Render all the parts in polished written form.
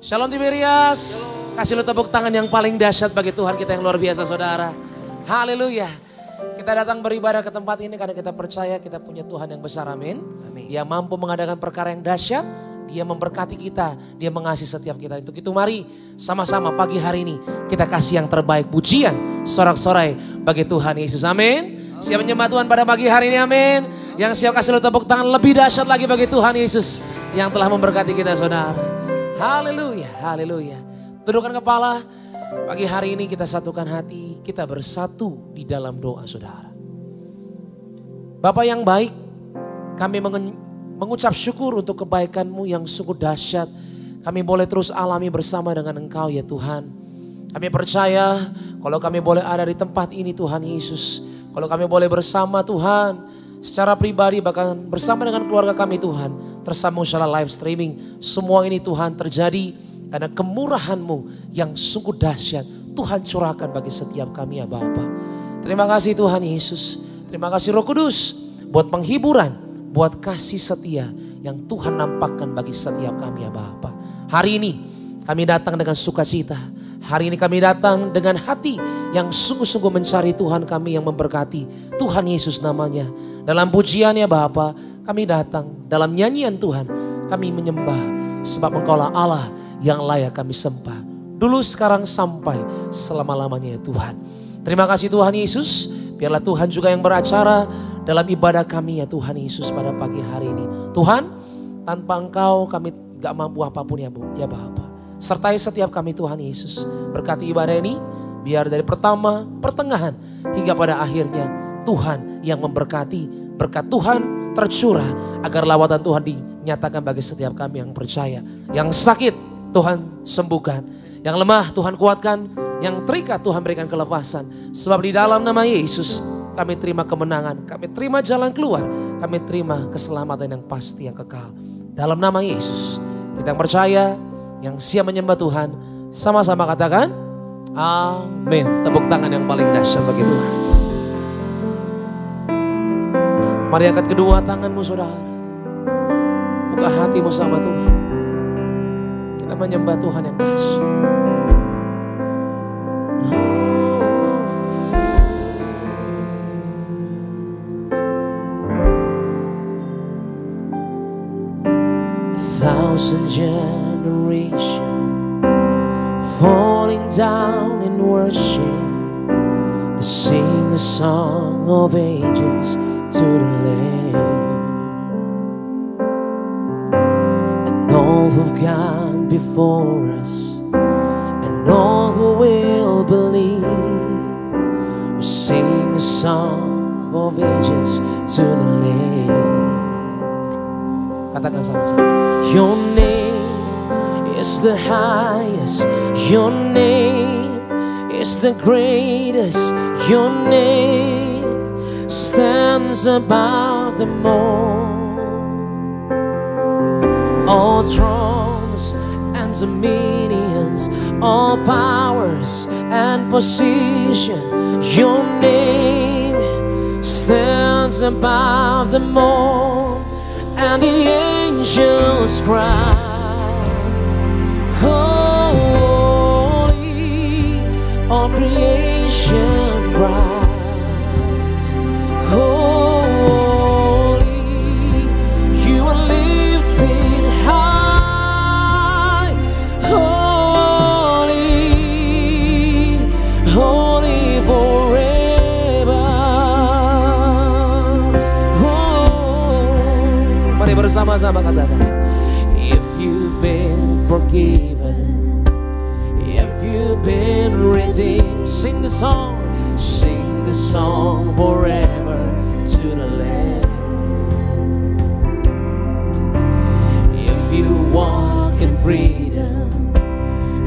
Shalom Tiberias, kasih lu tepuk tangan yang paling dahsyat bagi Tuhan kita yang luar biasa saudara. Haleluya. Kita datang beribadah ke tempat ini karena kita percaya kita punya Tuhan yang besar, amin. Dia mampu mengadakan perkara yang dahsyat, Dia memberkati kita, Dia mengasihi setiap kita. Untuk itu mari sama-sama pagi hari ini kita kasih yang terbaik, pujian, sorak-sorai bagi Tuhan Yesus, amin. Siap menyembah Tuhan pada pagi hari ini, amin. Yang siap kasih lu tepuk tangan lebih dahsyat lagi bagi Tuhan Yesus yang telah memberkati kita saudara. Haleluya, haleluya. Tundukkan kepala, pagi hari ini kita satukan hati, kita bersatu di dalam doa saudara. Bapa yang baik, kami mengucap syukur untuk kebaikan-Mu yang sungguh dahsyat. Kami boleh terus alami bersama dengan Engkau ya Tuhan. Kami percaya kalau kami boleh ada di tempat ini Tuhan Yesus. Kalau kami boleh bersama Tuhan secara pribadi bahkan bersama dengan keluarga kami Tuhan. Tersambung secara live streaming. Semua ini Tuhan terjadi karena kemurahan-Mu yang sungguh dahsyat. Tuhan curahkan bagi setiap kami ya Bapa. Terima kasih Tuhan Yesus. Terima kasih Roh Kudus buat penghiburan, buat kasih setia yang Tuhan nampakkan bagi setiap kami ya Bapa. Hari ini kami datang dengan sukacita. Hari ini kami datang dengan hati yang sungguh-sungguh mencari Tuhan kami yang memberkati. Tuhan Yesus namanya. Dalam pujian ya Bapa, kami datang. Dalam nyanyian Tuhan, kami menyembah. Sebab Engkaulah Allah yang layak kami sembah. Dulu, sekarang, sampai selama-lamanya ya Tuhan. Terima kasih Tuhan Yesus. Biarlah Tuhan juga yang beracara dalam ibadah kami ya Tuhan Yesus pada pagi hari ini. Tuhan, tanpa Engkau kami gak mampu apapun ya Bapa. Sertai setiap kami Tuhan Yesus. Berkati ibadah ini, biar dari pertama, pertengahan, hingga pada akhirnya Tuhan yang memberkati. Berkat Tuhan tercurah agar lawatan Tuhan dinyatakan bagi setiap kami yang percaya. Yang sakit Tuhan sembuhkan. Yang lemah Tuhan kuatkan. Yang terikat Tuhan berikan kelepasan. Sebab di dalam nama Yesus kami terima kemenangan. Kami terima jalan keluar. Kami terima keselamatan yang pasti yang kekal. Dalam nama Yesus kita yang percaya, yang siap menyembah Tuhan, sama-sama katakan amin. Tepuk tangan yang paling dahsyat bagi Tuhan. Mari angkat kedua tanganmu saudara. Buka hatimu sama Tuhan. Kita menyembah Tuhan yang dahsyat. Thousand generations falling down in worship to sing a song of ages to the Lamb. And all who've gone before us and all who will believe will sing a song of ages to the Lamb. Katakan sama-sama. Your name is the highest. Your name is the greatest. Your name stands above them all thrones and dominions, all powers and position. Your name stands above them all. And the angels cry, holy, all creation cries, holy, you are lifted high, holy, holy forever. Bersama-sama katakan, if you've been forgiven, if you've been redeemed, sing the song forever to the Lamb. If you walk in freedom,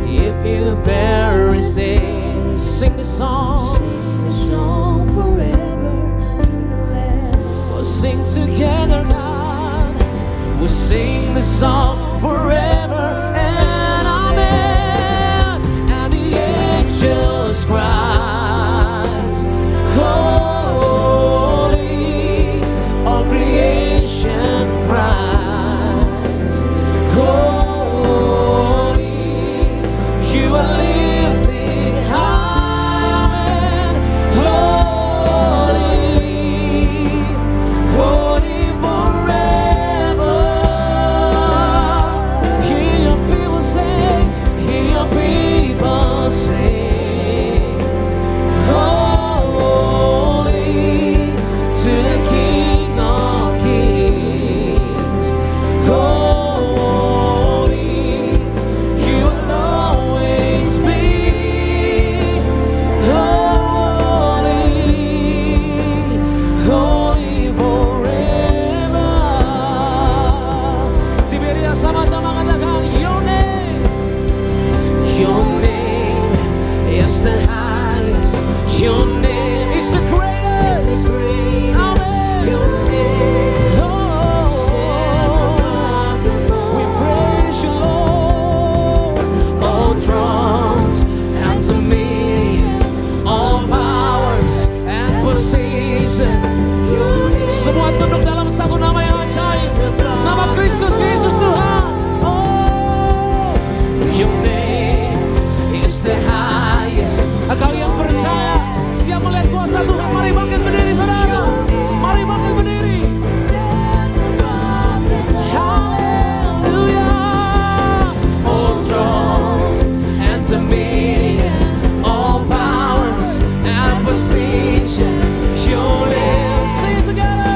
if you bear His name, sing the song forever to the Lamb. We'll sing together now. We'll sing the song forever and amen. And the angels cries, holy, all creation cries, holy, Your name is the greatest. Amen. Your name stands above them all. We praise you, Lord. All thrones and dominions, all powers and positions. Semua tunduk dalam satu nama yang ajaib, nama Kristus Yesus Tuhan. Oh, your name is the highest. Engkau yang percaya, siap melihat kuasa Tuhan. Mari bangkit berdiri saudara. Mari bangkit berdiri. Hallelujah. All thrones and dominions, all powers and positions. Your name, sing it together.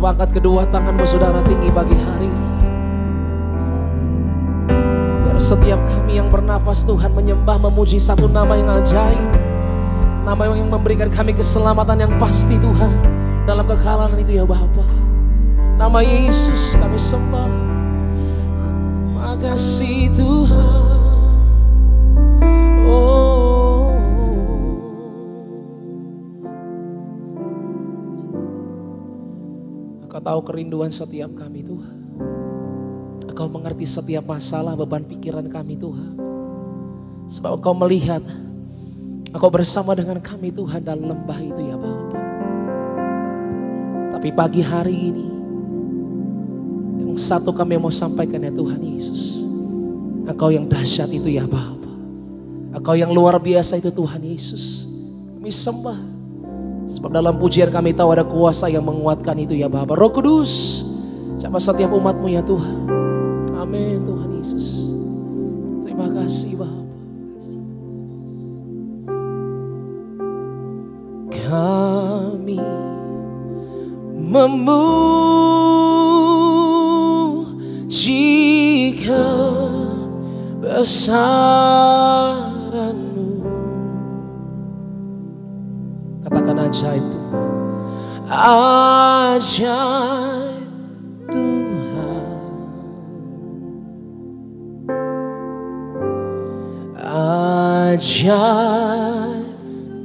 Angkat kedua tanganmu saudara tinggi pagi hari. Biar setiap kami yang bernafas Tuhan menyembah memuji satu nama yang ajaib. Nama yang memberikan kami keselamatan yang pasti Tuhan. Dalam kekalahan itu ya Bapa. Nama Yesus kami sembah. Makasih Tuhan. Engkau tahu kerinduan setiap kami Tuhan. Engkau mengerti setiap masalah beban pikiran kami Tuhan. Sebab Engkau melihat Engkau bersama dengan kami Tuhan dalam lembah itu ya Bapa. Tapi pagi hari ini yang satu kami mau sampaikan ya Tuhan Yesus. Engkau yang dahsyat itu ya Bapa. Engkau yang luar biasa itu Tuhan Yesus. Kami sembah. Sebab dalam pujian kami tahu ada kuasa yang menguatkan itu ya Bapa. Roh Kudus, japa setiap umat-Mu ya Tuhan. Amin Tuhan Yesus. Terima kasih Bapa. Kami memuji kebesaran-Mu. Katakan ajaib Tuhan. Ajaib Tuhan. Ajaib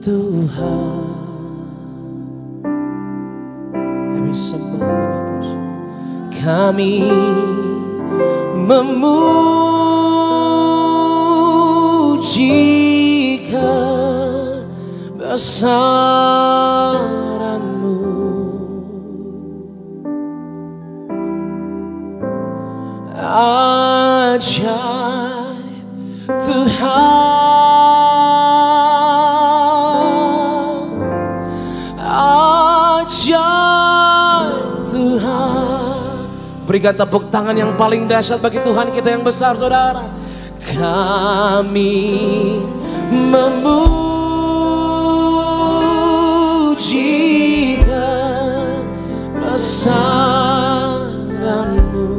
Tuhan. Kami sembah, kami memuji kebesaran-Mu. Ajaib Tuhan. Ajaib Tuhan. Berikan tepuk tangan yang paling dahsyat bagi Tuhan kita yang besar, saudara. Kami memuji kebesaran-Mu.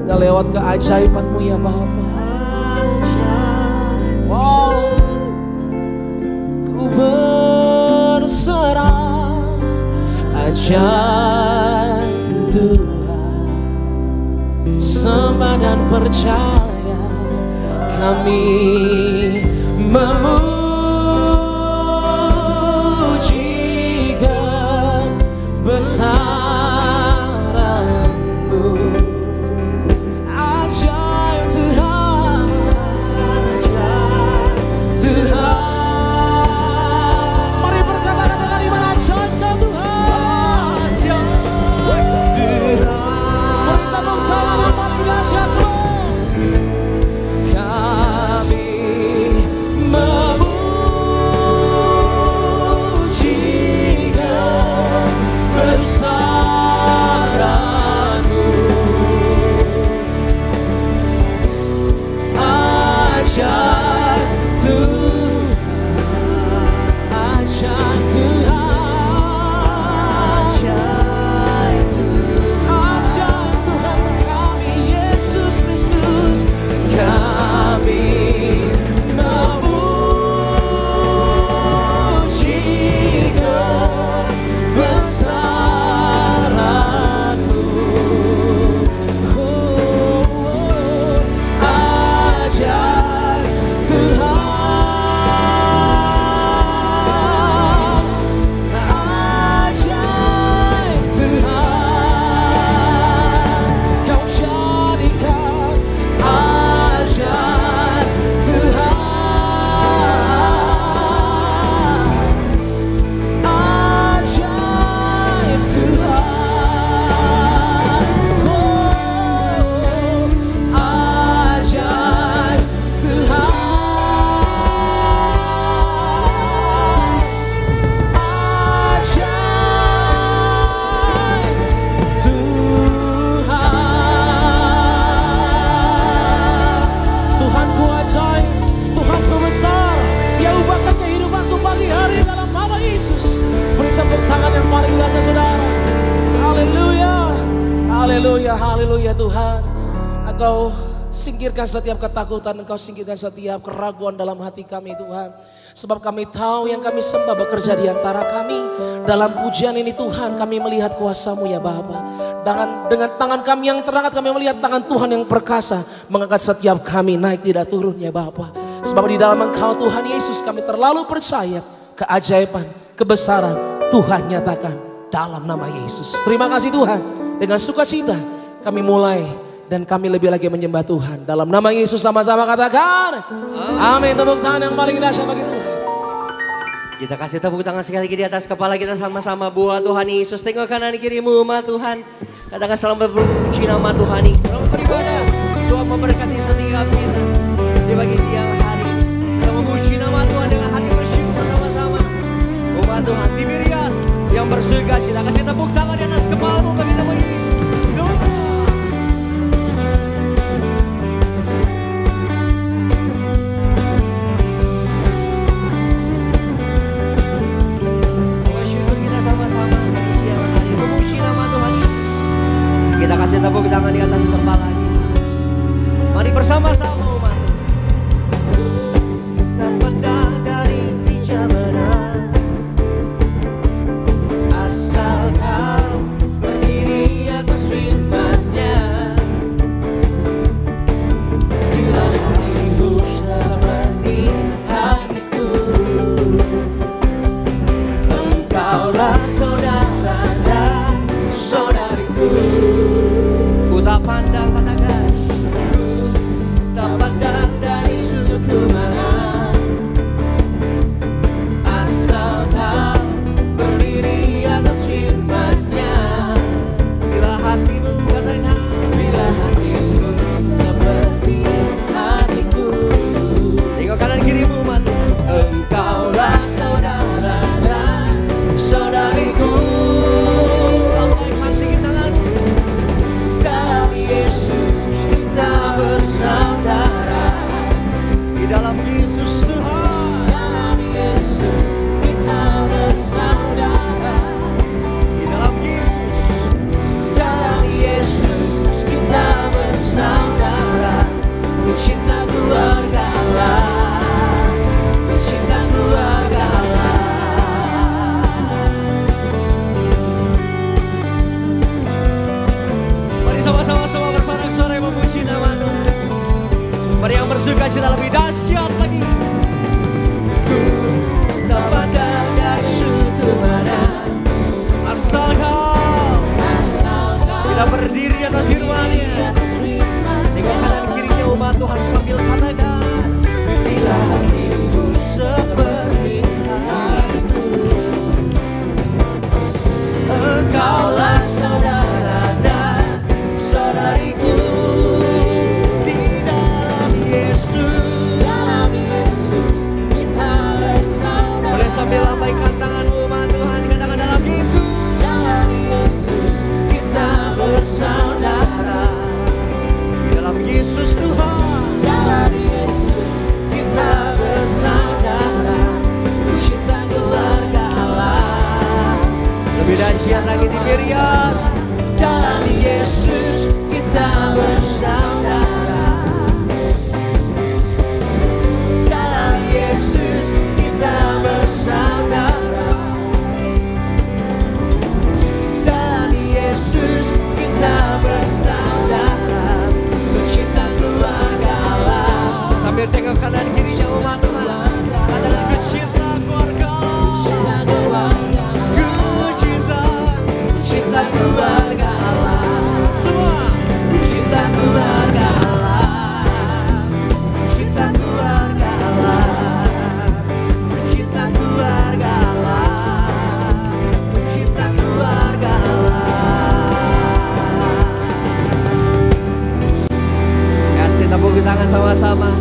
Agak lewat keajaiban-Mu ya Bapa. Wow, ku berserah. Ajaib Tuhan, sembah dan percaya. Kami memuji kebesaran-Mu. Ajaib Tuhan, ajaib Tuhan. Mari berkatakan dengan iman, ajaib Tuhan. Beri tepuk tangan yang paling dahsyat. Kami memuji kebesaran-Mu. Ajaib Tuhan, ajaib Tuhan, ajaib Tuhan kami Yesus Kristus. Kami memuji kebesaran-Mu. Ajaib Tuhan, ajaib Tuhan. Kau jadikan ajaib Tuhan, ajaib Tuhan. Oh, ajaib Tuhan, ajaib Tuhan. Tuhanku ajaib, Tuhanku besar. Dia ubahkan kehidupanku pagi hari dalam nama Yesus. Beri tepuk tangan yang paling dahsyat, saudara. Haleluya, haleluya, haleluya Tuhan. Engkau singkirkan setiap ketakutan, Engkau singkirkan setiap keraguan dalam hati kami Tuhan. Sebab kami tahu yang kami sembah bekerja di antara kami. Dalam pujian ini Tuhan, kami melihat kuasa-Mu ya Bapa. Dengan tangan kami yang terangkat kami melihat tangan Tuhan yang perkasa mengangkat setiap kami naik tidak turun ya Bapa. Sebab di dalam Engkau Tuhan Yesus kami terlalu percaya keajaiban, kebesaran Tuhan nyatakan dalam nama Yesus. Terima kasih Tuhan. Dengan sukacita kami mulai dan kami lebih lagi menyembah Tuhan. Dalam nama Yesus sama-sama katakan amin. Tepuk tangan yang paling dahsyat bagi Tuhan. Kita kasih tepuk tangan sekali lagi di atas kepala kita sama-sama buat Tuhan Yesus. Tengok kanan kirimu umat Tuhan. Katakan selamat berpuji nama Tuhan Yesus. Selamat beribadah. Tuhan memberkati setiap kita di pagi siang hari. Kita memuji nama Tuhan dengan hati bersyukur sama-sama. Umat Tuhan Tiberias yang bersuka cita. Kasih tepuk tangan di atas kepalamu bagi nama Yesus. Bersyukur kita sama-sama. serius. Jalani Yesus, kita bersaudara. Jalani Yesus, kita bersaudara. Jalani Yesus, kita bersaudara. Bercinta keluarga Allah. Sambil tengok kanan kirinya umat Tuhan. Adalah bercinta keluarga Allah. Cinta keluarga Allah. Semua cinta keluarga Allah. Cinta keluarga Allah. Cinta keluarga Allah. Cinta keluarga Allah. Kasih tepuk tangan sama-sama.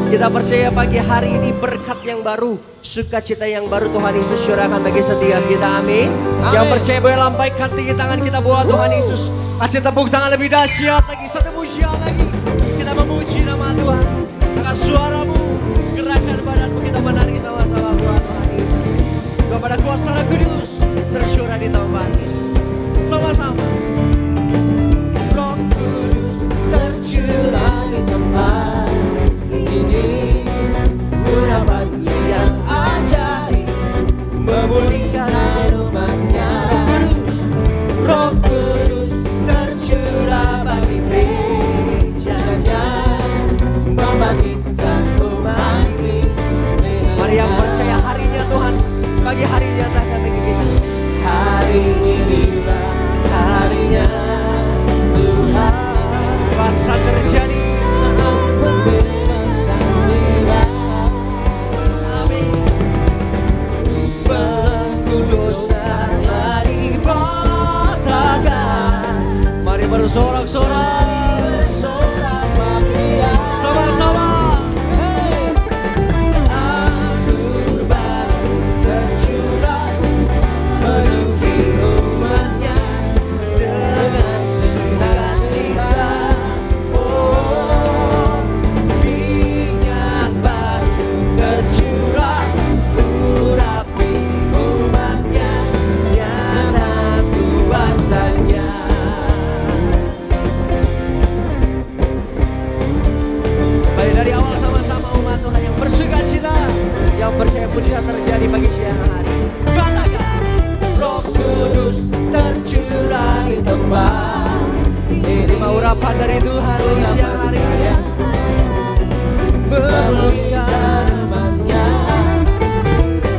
Kita percaya pagi hari ini berkat yang baru, sukacita yang baru Tuhan Yesus curahkan bagi setiap kita, amin. Yang percaya boleh lambaikan tinggi tangan kita buat Tuhan Yesus. Kasih tepuk tangan lebih dahsyat lagi, satu pujian lagi. Kita memuji nama Tuhan. Dengan suaramu, gerakan badanmu kita menari sama-sama buat Tuhan Yesus. Kepada kuasa Roh Kudus tercurah di tempat ini. Sama-sama. Roh Kudus tercurah di tempat ini, urapannya yang ajaib memulihkan umatnya. Roh Kudus tercurah bagi gerejanya, membangkitkan umat ini. Mari yang percaya harinya Tuhan, pagi hari nyatakan bagi kita. Hari inilah harinya Tuhan. Kuasa terjadi saat pembebasan tiba. Amin. Belenggu dosa telah dibatakan. Mari bersorak-sorak, bersorak bagi Dia. Sama-sama. Anggur baru tercurah menuhi umatnya dengan sukacita. Oh, minyak baru tercurah urapi umatnya, nyata kuasanya. Baik, dari awal sama-sama umat Tuhan yang bersukacita, yang percaya mujizat terjadi pagi siang hari. Katakan, Roh Kudus tercurah di tempat ini. Terima urapan dari Tuhan di siang hari ini. Memulihkan umatnya.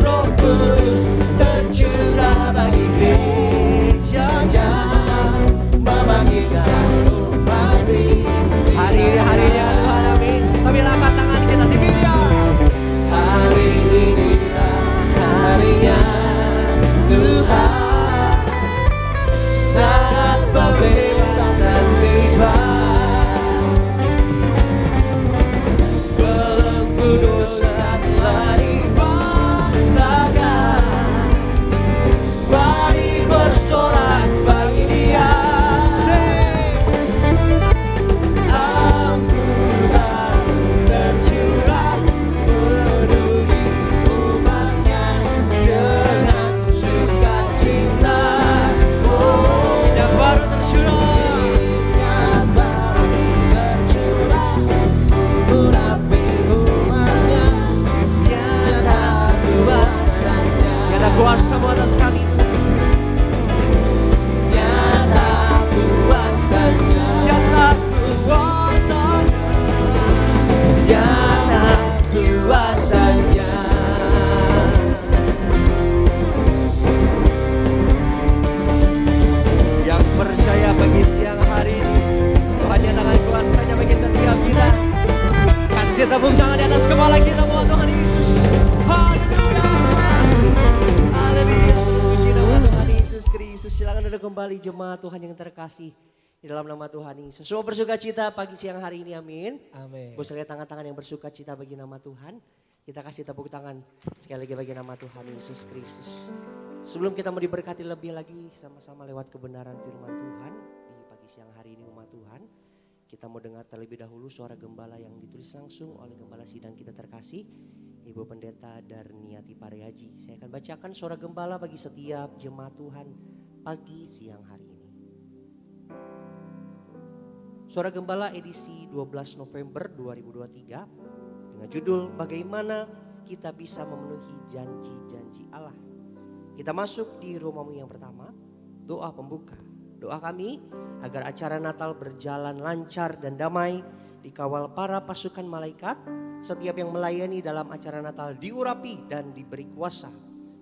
Roh Kudus tercurah bagi gerejanya, membangkitkan umat ini. Hari-harinya Tuhan, amin. Sambil angkat tangan kita dibilang. Hari inilah harinya Tuhan, saat pembebasan tiba. Belenggu dosa telah dibatakan. Mari bersorak bagi Dia. Ampun tercurah menuhi umatnya dengan sukacita. Oh, yang baru tercurah, yang baru tercurah urapi umatnya, nyata kuasanya. Nyata kuasa atas kami, nyata kuasanya, nyata kuasanya, nyata kuasanya. Yang percaya bagi siang hari ini, Tuhan nyatakan kuasanya bagi setiap kita. Kasih tepuk tangan di atas kepala kita buat Tuhan Yesus. Haleluya. Haleluya. Puji nama Tuhan Yesus Kristus. Silakan duduk kembali jemaat Tuhan yang terkasih di dalam nama Tuhan Yesus. Semua bersukacita pagi siang hari ini, amin. Amin. Boleh lihat tangan-tangan yang bersukacita bagi nama Tuhan. Kita kasih tepuk tangan sekali lagi bagi nama Tuhan Yesus Kristus. Sebelum kita mau diberkati lebih lagi sama-sama lewat kebenaran firman Tuhan di pagi siang hari ini umat Tuhan, kita mau dengar terlebih dahulu suara gembala yang ditulis langsung oleh gembala sidang kita terkasih, Ibu Pendeta Darniati Parihaji. Saya akan bacakan suara gembala bagi setiap jemaat Tuhan pagi siang hari ini. Suara Gembala edisi 12 November 2023 dengan judul Bagaimana Kita Bisa Memenuhi Janji-Janji Allah. Kita masuk di Romawi yang pertama, doa pembuka. Doa kami agar acara Natal berjalan lancar dan damai, dikawal para pasukan malaikat. Setiap yang melayani dalam acara Natal diurapi dan diberi kuasa.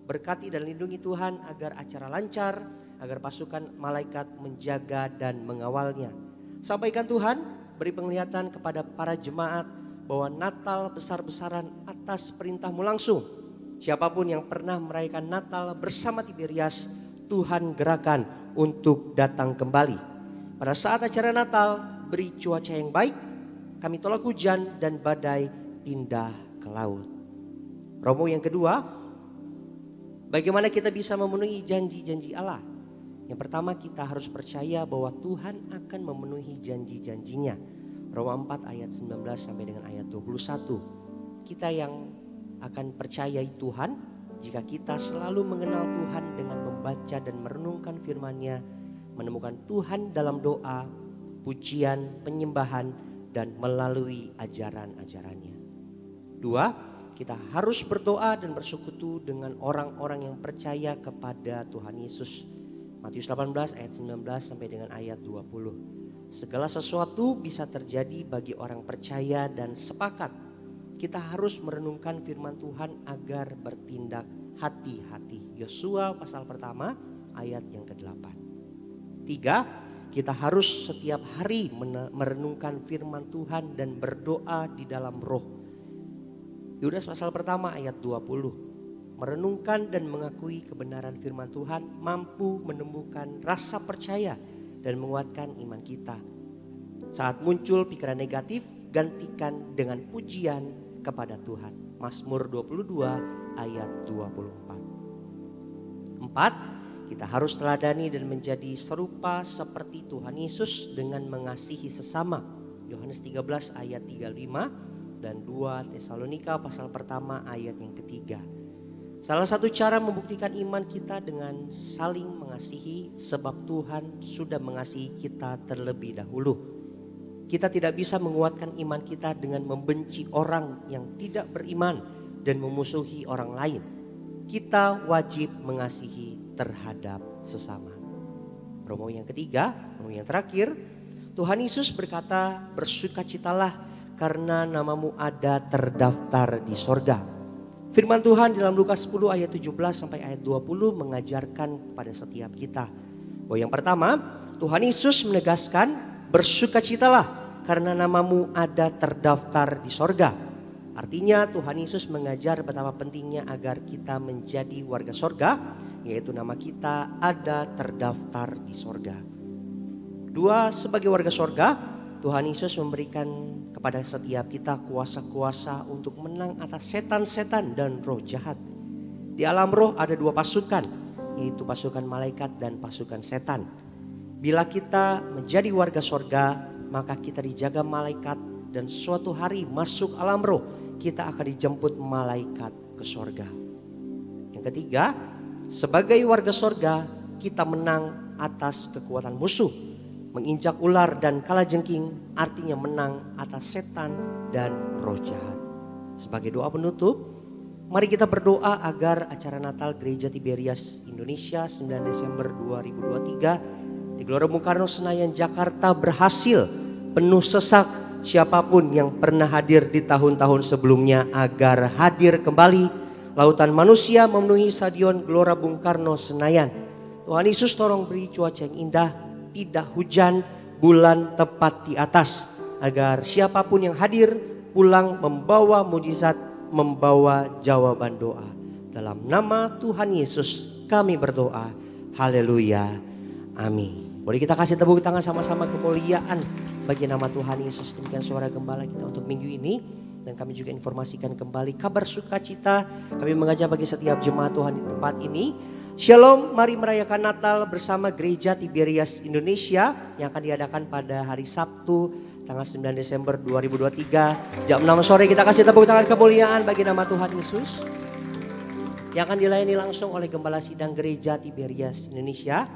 Berkati dan lindungi Tuhan agar acara lancar, agar pasukan malaikat menjaga dan mengawalnya. Sampaikan Tuhan, beri penglihatan kepada para jemaat bahwa Natal besar-besaran atas perintah-Mu langsung. Siapapun yang pernah merayakan Natal bersama Tiberias, Tuhan gerakan untuk datang kembali. Pada saat acara Natal, beri cuaca yang baik, kami tolak hujan dan badai pindah ke laut. Romo yang kedua, bagaimana kita bisa memenuhi janji-janji Allah? Yang pertama, kita harus percaya bahwa Tuhan akan memenuhi janji-janjinya. Roma 4 ayat 19 sampai dengan ayat 21. Kita yang akan percayai Tuhan jika kita selalu mengenal Tuhan dengan membaca dan merenungkan firman-Nya, menemukan Tuhan dalam doa, pujian, penyembahan, dan melalui ajaran-ajarannya. 2, kita harus berdoa dan bersekutu dengan orang-orang yang percaya kepada Tuhan Yesus. Matius 18 ayat 19 sampai dengan ayat 20. Segala sesuatu bisa terjadi bagi orang percaya dan sepakat. Kita harus merenungkan firman Tuhan agar bertindak hati-hati. Yosua pasal pertama ayat yang ke-8. 3, kita harus setiap hari merenungkan firman Tuhan dan berdoa di dalam roh. Yudas pasal pertama ayat 20. Merenungkan dan mengakui kebenaran firman Tuhan mampu menemukan rasa percaya dan menguatkan iman kita. Saat muncul pikiran negatif, gantikan dengan pujian kepada Tuhan. Mazmur 22 ayat 24. 4, kita harus teladani dan menjadi serupa seperti Tuhan Yesus dengan mengasihi sesama. Yohanes 13 ayat 35 dan 2 Tesalonika pasal pertama ayat yang ketiga. Salah satu cara membuktikan iman kita dengan saling mengasihi, sebab Tuhan sudah mengasihi kita terlebih dahulu. Kita tidak bisa menguatkan iman kita dengan membenci orang yang tidak beriman dan memusuhi orang lain. Kita wajib mengasihi terhadap sesama. Romo yang ketiga, Romo yang terakhir, Tuhan Yesus berkata, bersukacitalah karena namamu ada terdaftar di sorga. Firman Tuhan dalam Lukas 10 ayat 17 sampai ayat 20 mengajarkan kepada setiap kita bahwa yang pertama, Tuhan Yesus menegaskan, bersukacitalah karena namamu ada terdaftar di sorga. Artinya Tuhan Yesus mengajar betapa pentingnya agar kita menjadi warga sorga, yaitu nama kita ada terdaftar di sorga. 2, sebagai warga sorga, Tuhan Yesus memberikan kepada setiap kita kuasa-kuasa untuk menang atas setan-setan dan roh jahat. Di alam roh ada 2 pasukan, yaitu pasukan malaikat dan pasukan setan. Bila kita menjadi warga sorga, maka kita dijaga malaikat dan suatu hari masuk alam roh, kita akan dijemput malaikat ke sorga. Yang ketiga, sebagai warga sorga, kita menang atas kekuatan musuh. Menginjak ular dan kalajengking artinya menang atas setan dan roh jahat. Sebagai doa penutup, mari kita berdoa agar acara Natal Gereja Tiberias Indonesia 9 Desember 2023 di Gelora Bung Karno Senayan Jakarta berhasil penuh sesak. Siapapun yang pernah hadir di tahun-tahun sebelumnya agar hadir kembali. Lautan manusia memenuhi Stadion Gelora Bung Karno Senayan. Tuhan Yesus tolong beri cuaca yang indah, tidak hujan, bulan tepat di atas, agar siapapun yang hadir pulang membawa mujizat, membawa jawaban doa. Dalam nama Tuhan Yesus kami berdoa. Haleluya. Amin. Boleh kita kasih tepuk tangan sama-sama kemuliaan bagi nama Tuhan Yesus. Demikian suara gembala kita untuk minggu ini. Dan kami juga informasikan kembali kabar sukacita. Kami mengajak bagi setiap jemaat Tuhan di tempat ini. Shalom, mari merayakan Natal bersama Gereja Tiberias Indonesia yang akan diadakan pada hari Sabtu tanggal 9 Desember 2023 jam 6 sore. Kita kasih tepuk tangan kemuliaan bagi nama Tuhan Yesus yang akan dilayani langsung oleh Gembala Sidang Gereja Tiberias Indonesia.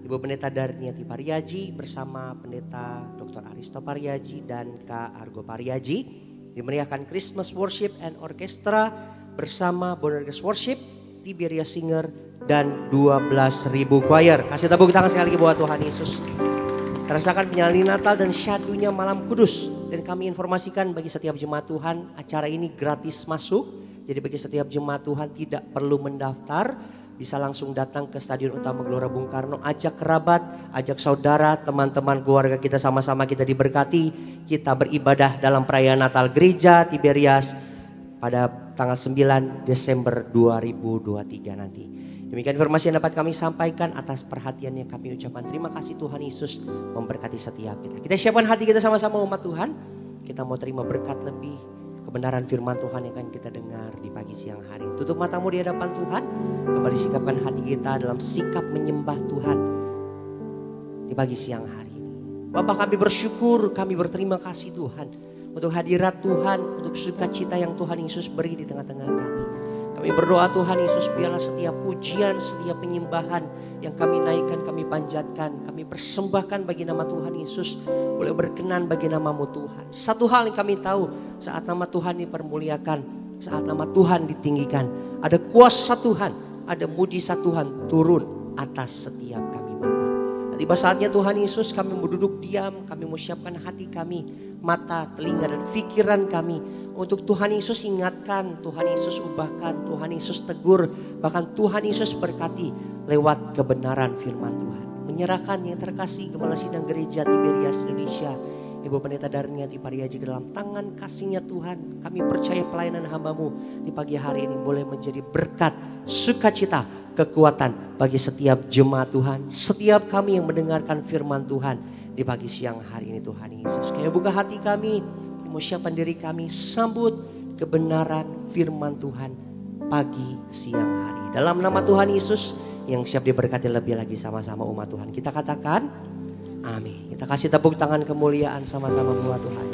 Ibu Pendeta Darniati Pariaji bersama Pendeta Dr. Aristo Pariaji dan Kak Argo Pariaji dimeriahkan Christmas Worship and Orchestra bersama Bonerges Worship, Tiberias Singer dan 12.000 choir. Kasih tepuk tangan sekali lagi buat Tuhan Yesus. Rasakan penyalinan Natal dan syadunya malam kudus. Dan kami informasikan bagi setiap jemaat Tuhan, acara ini gratis masuk. Jadi bagi setiap jemaat Tuhan tidak perlu mendaftar. Bisa langsung datang ke Stadion Utama Gelora Bung Karno, ajak kerabat, ajak saudara, teman-teman keluarga kita, sama-sama kita diberkati. Kita beribadah dalam perayaan Natal Gereja Tiberias pada tanggal 9 Desember 2023 nanti. Demikian informasi yang dapat kami sampaikan. Atas perhatiannya kami ucapkan terima kasih. Tuhan Yesus memberkati setiap kita. Kita siapkan hati kita sama-sama umat Tuhan. Kita mau terima berkat lebih, kebenaran firman Tuhan yang akan kita dengar di pagi siang hari. Tutup matamu di hadapan Tuhan. Kembali sikapkan hati kita dalam sikap menyembah Tuhan di pagi siang hari ini. Bapak, kami bersyukur, kami berterima kasih Tuhan untuk hadirat Tuhan, untuk sukacita yang Tuhan Yesus beri di tengah-tengah kami. Kami berdoa Tuhan Yesus, biarlah setiap pujian, setiap penyembahan yang kami naikkan, kami panjatkan, kami persembahkan bagi nama Tuhan Yesus, boleh berkenan bagi namamu Tuhan. Satu hal yang kami tahu, saat nama Tuhan dipermuliakan, saat nama Tuhan ditinggikan, ada kuasa Tuhan, ada mujizat Tuhan turun atas setiap kami Bapa. Tiba saatnya Tuhan Yesus, kami mau duduk diam, kami mau siapkan hati kami, mata, telinga dan pikiran kami untuk Tuhan Yesus ingatkan, Tuhan Yesus ubahkan, Tuhan Yesus tegur, bahkan Tuhan Yesus berkati lewat kebenaran firman Tuhan. Menyerahkan yang terkasih Gembala Sidang Gereja Tiberias Indonesia, Ibu Pendeta Darniati Pariaji ke dalam tangan kasih-Nya Tuhan. Kami percaya pelayanan hamba-Mu di pagi hari ini boleh menjadi berkat, sukacita, kekuatan bagi setiap jemaat Tuhan, setiap kami yang mendengarkan firman Tuhan di pagi siang hari ini Tuhan Yesus. Kami buka hati kami, mau siapkan diri kami, sambut kebenaran firman Tuhan pagi siang hari. Dalam nama Tuhan Yesus yang siap diberkati lebih lagi sama-sama umat Tuhan. Kita katakan amin. Kita kasih tepuk tangan kemuliaan sama-sama buat Tuhan.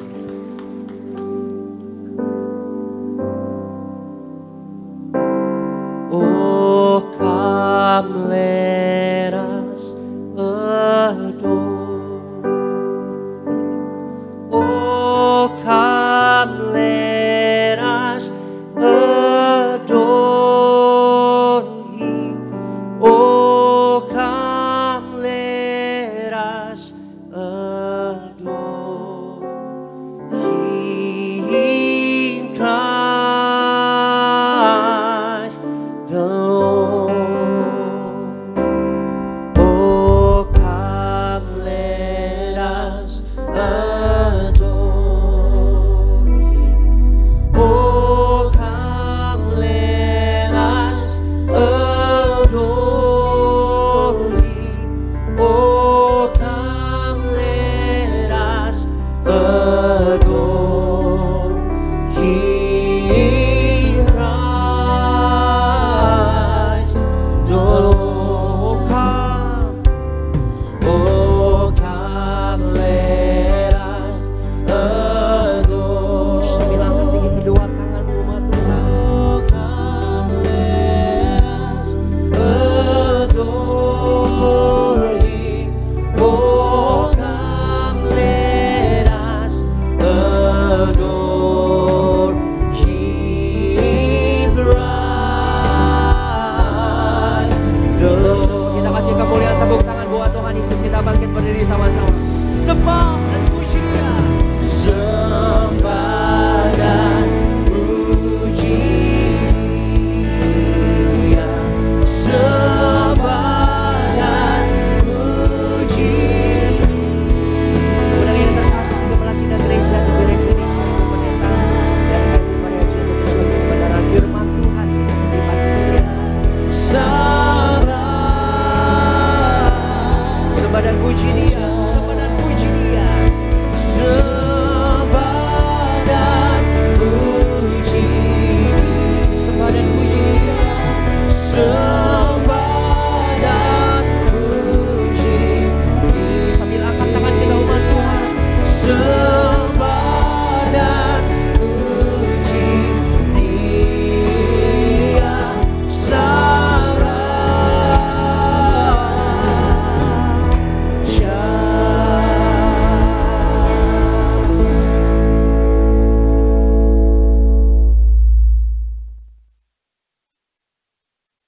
Oh, come let us adore. Oh, come let us adore Him. Oh, come let us adore Him, Christ the Lord.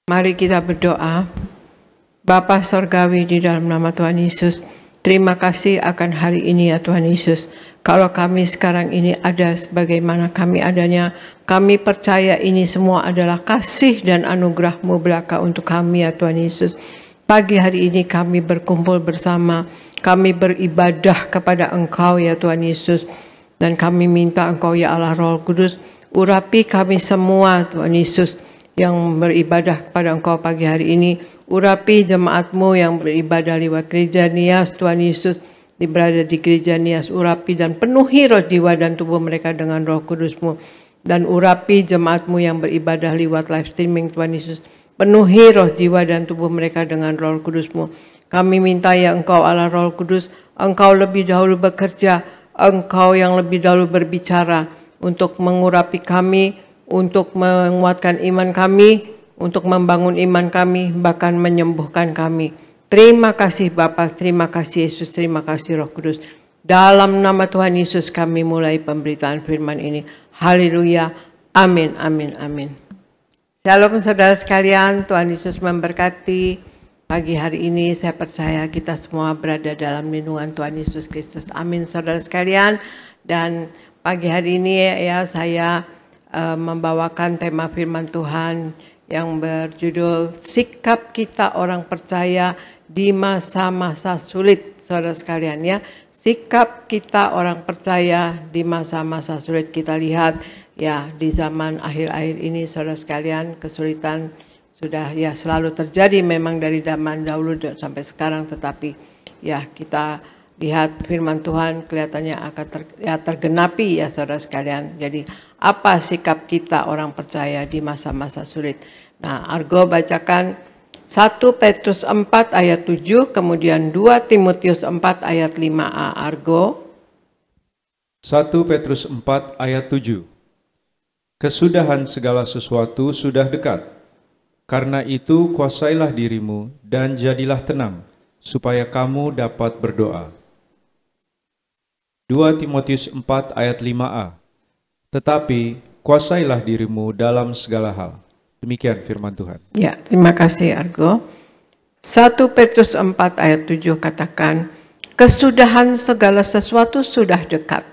Mari kita berdoa. Bapa Sorgawi, di dalam nama Tuhan Yesus, terima kasih akan hari ini ya Tuhan Yesus. Kalau kami sekarang ini ada sebagaimana kami adanya, kami percaya ini semua adalah kasih dan anugerah-Mu belaka untuk kami ya Tuhan Yesus. Pagi hari ini kami berkumpul bersama, kami beribadah kepada Engkau ya Tuhan Yesus. Dan kami minta Engkau ya Allah Roh Kudus, urapi kami semua Tuhan Yesus yang beribadah kepada Engkau pagi hari ini. Urapi jemaat-Mu yang beribadah lewat gereja Nias Tuhan Yesus, berada di gereja Nias, urapi dan penuhi roh jiwa dan tubuh mereka dengan Roh Kudus-Mu. Dan urapi jemaat-Mu yang beribadah lewat live streaming Tuhan Yesus, penuhi roh jiwa dan tubuh mereka dengan Roh Kudus-Mu. Kami minta ya Engkau Allah Roh Kudus, Engkau lebih dahulu bekerja, Engkau yang lebih dahulu berbicara untuk mengurapi kami, untuk menguatkan iman kami, untuk membangun iman kami, bahkan menyembuhkan kami. Terima kasih Bapa, terima kasih Yesus, terima kasih Roh Kudus. Dalam nama Tuhan Yesus kami mulai pemberitaan firman ini. Haleluya, amin, amin, amin. Shalom saudara sekalian, Tuhan Yesus memberkati. Pagi hari ini saya percaya kita semua berada dalam lindungan Tuhan Yesus Kristus. Amin saudara sekalian. Dan pagi hari ini ya saya membawakan tema firman Tuhan yang berjudul sikap kita orang percaya di masa-masa sulit, saudara sekalian ya. Sikap kita orang percaya di masa-masa sulit. Kita lihat ya di zaman akhir-akhir ini saudara sekalian, kesulitan sudah ya selalu terjadi memang dari zaman dahulu sampai sekarang, tetapi ya kita lihat firman Tuhan kelihatannya akan tergenapi ya saudara sekalian. Jadi apa sikap kita orang percaya di masa-masa sulit? Nah, Argo bacakan 1 Petrus 4 ayat 7, kemudian 2 Timotius 4 ayat 5a. Argo. 1 Petrus 4 ayat 7. Kesudahan segala sesuatu sudah dekat. Karena itu kuasailah dirimu dan jadilah tenang, supaya kamu dapat berdoa. 2 Timotius 4 ayat 5a. Tetapi kuasailah dirimu dalam segala hal. Demikian firman Tuhan. Ya, terima kasih Argo. 1 Petrus 4 ayat 7 katakan, kesudahan segala sesuatu sudah dekat.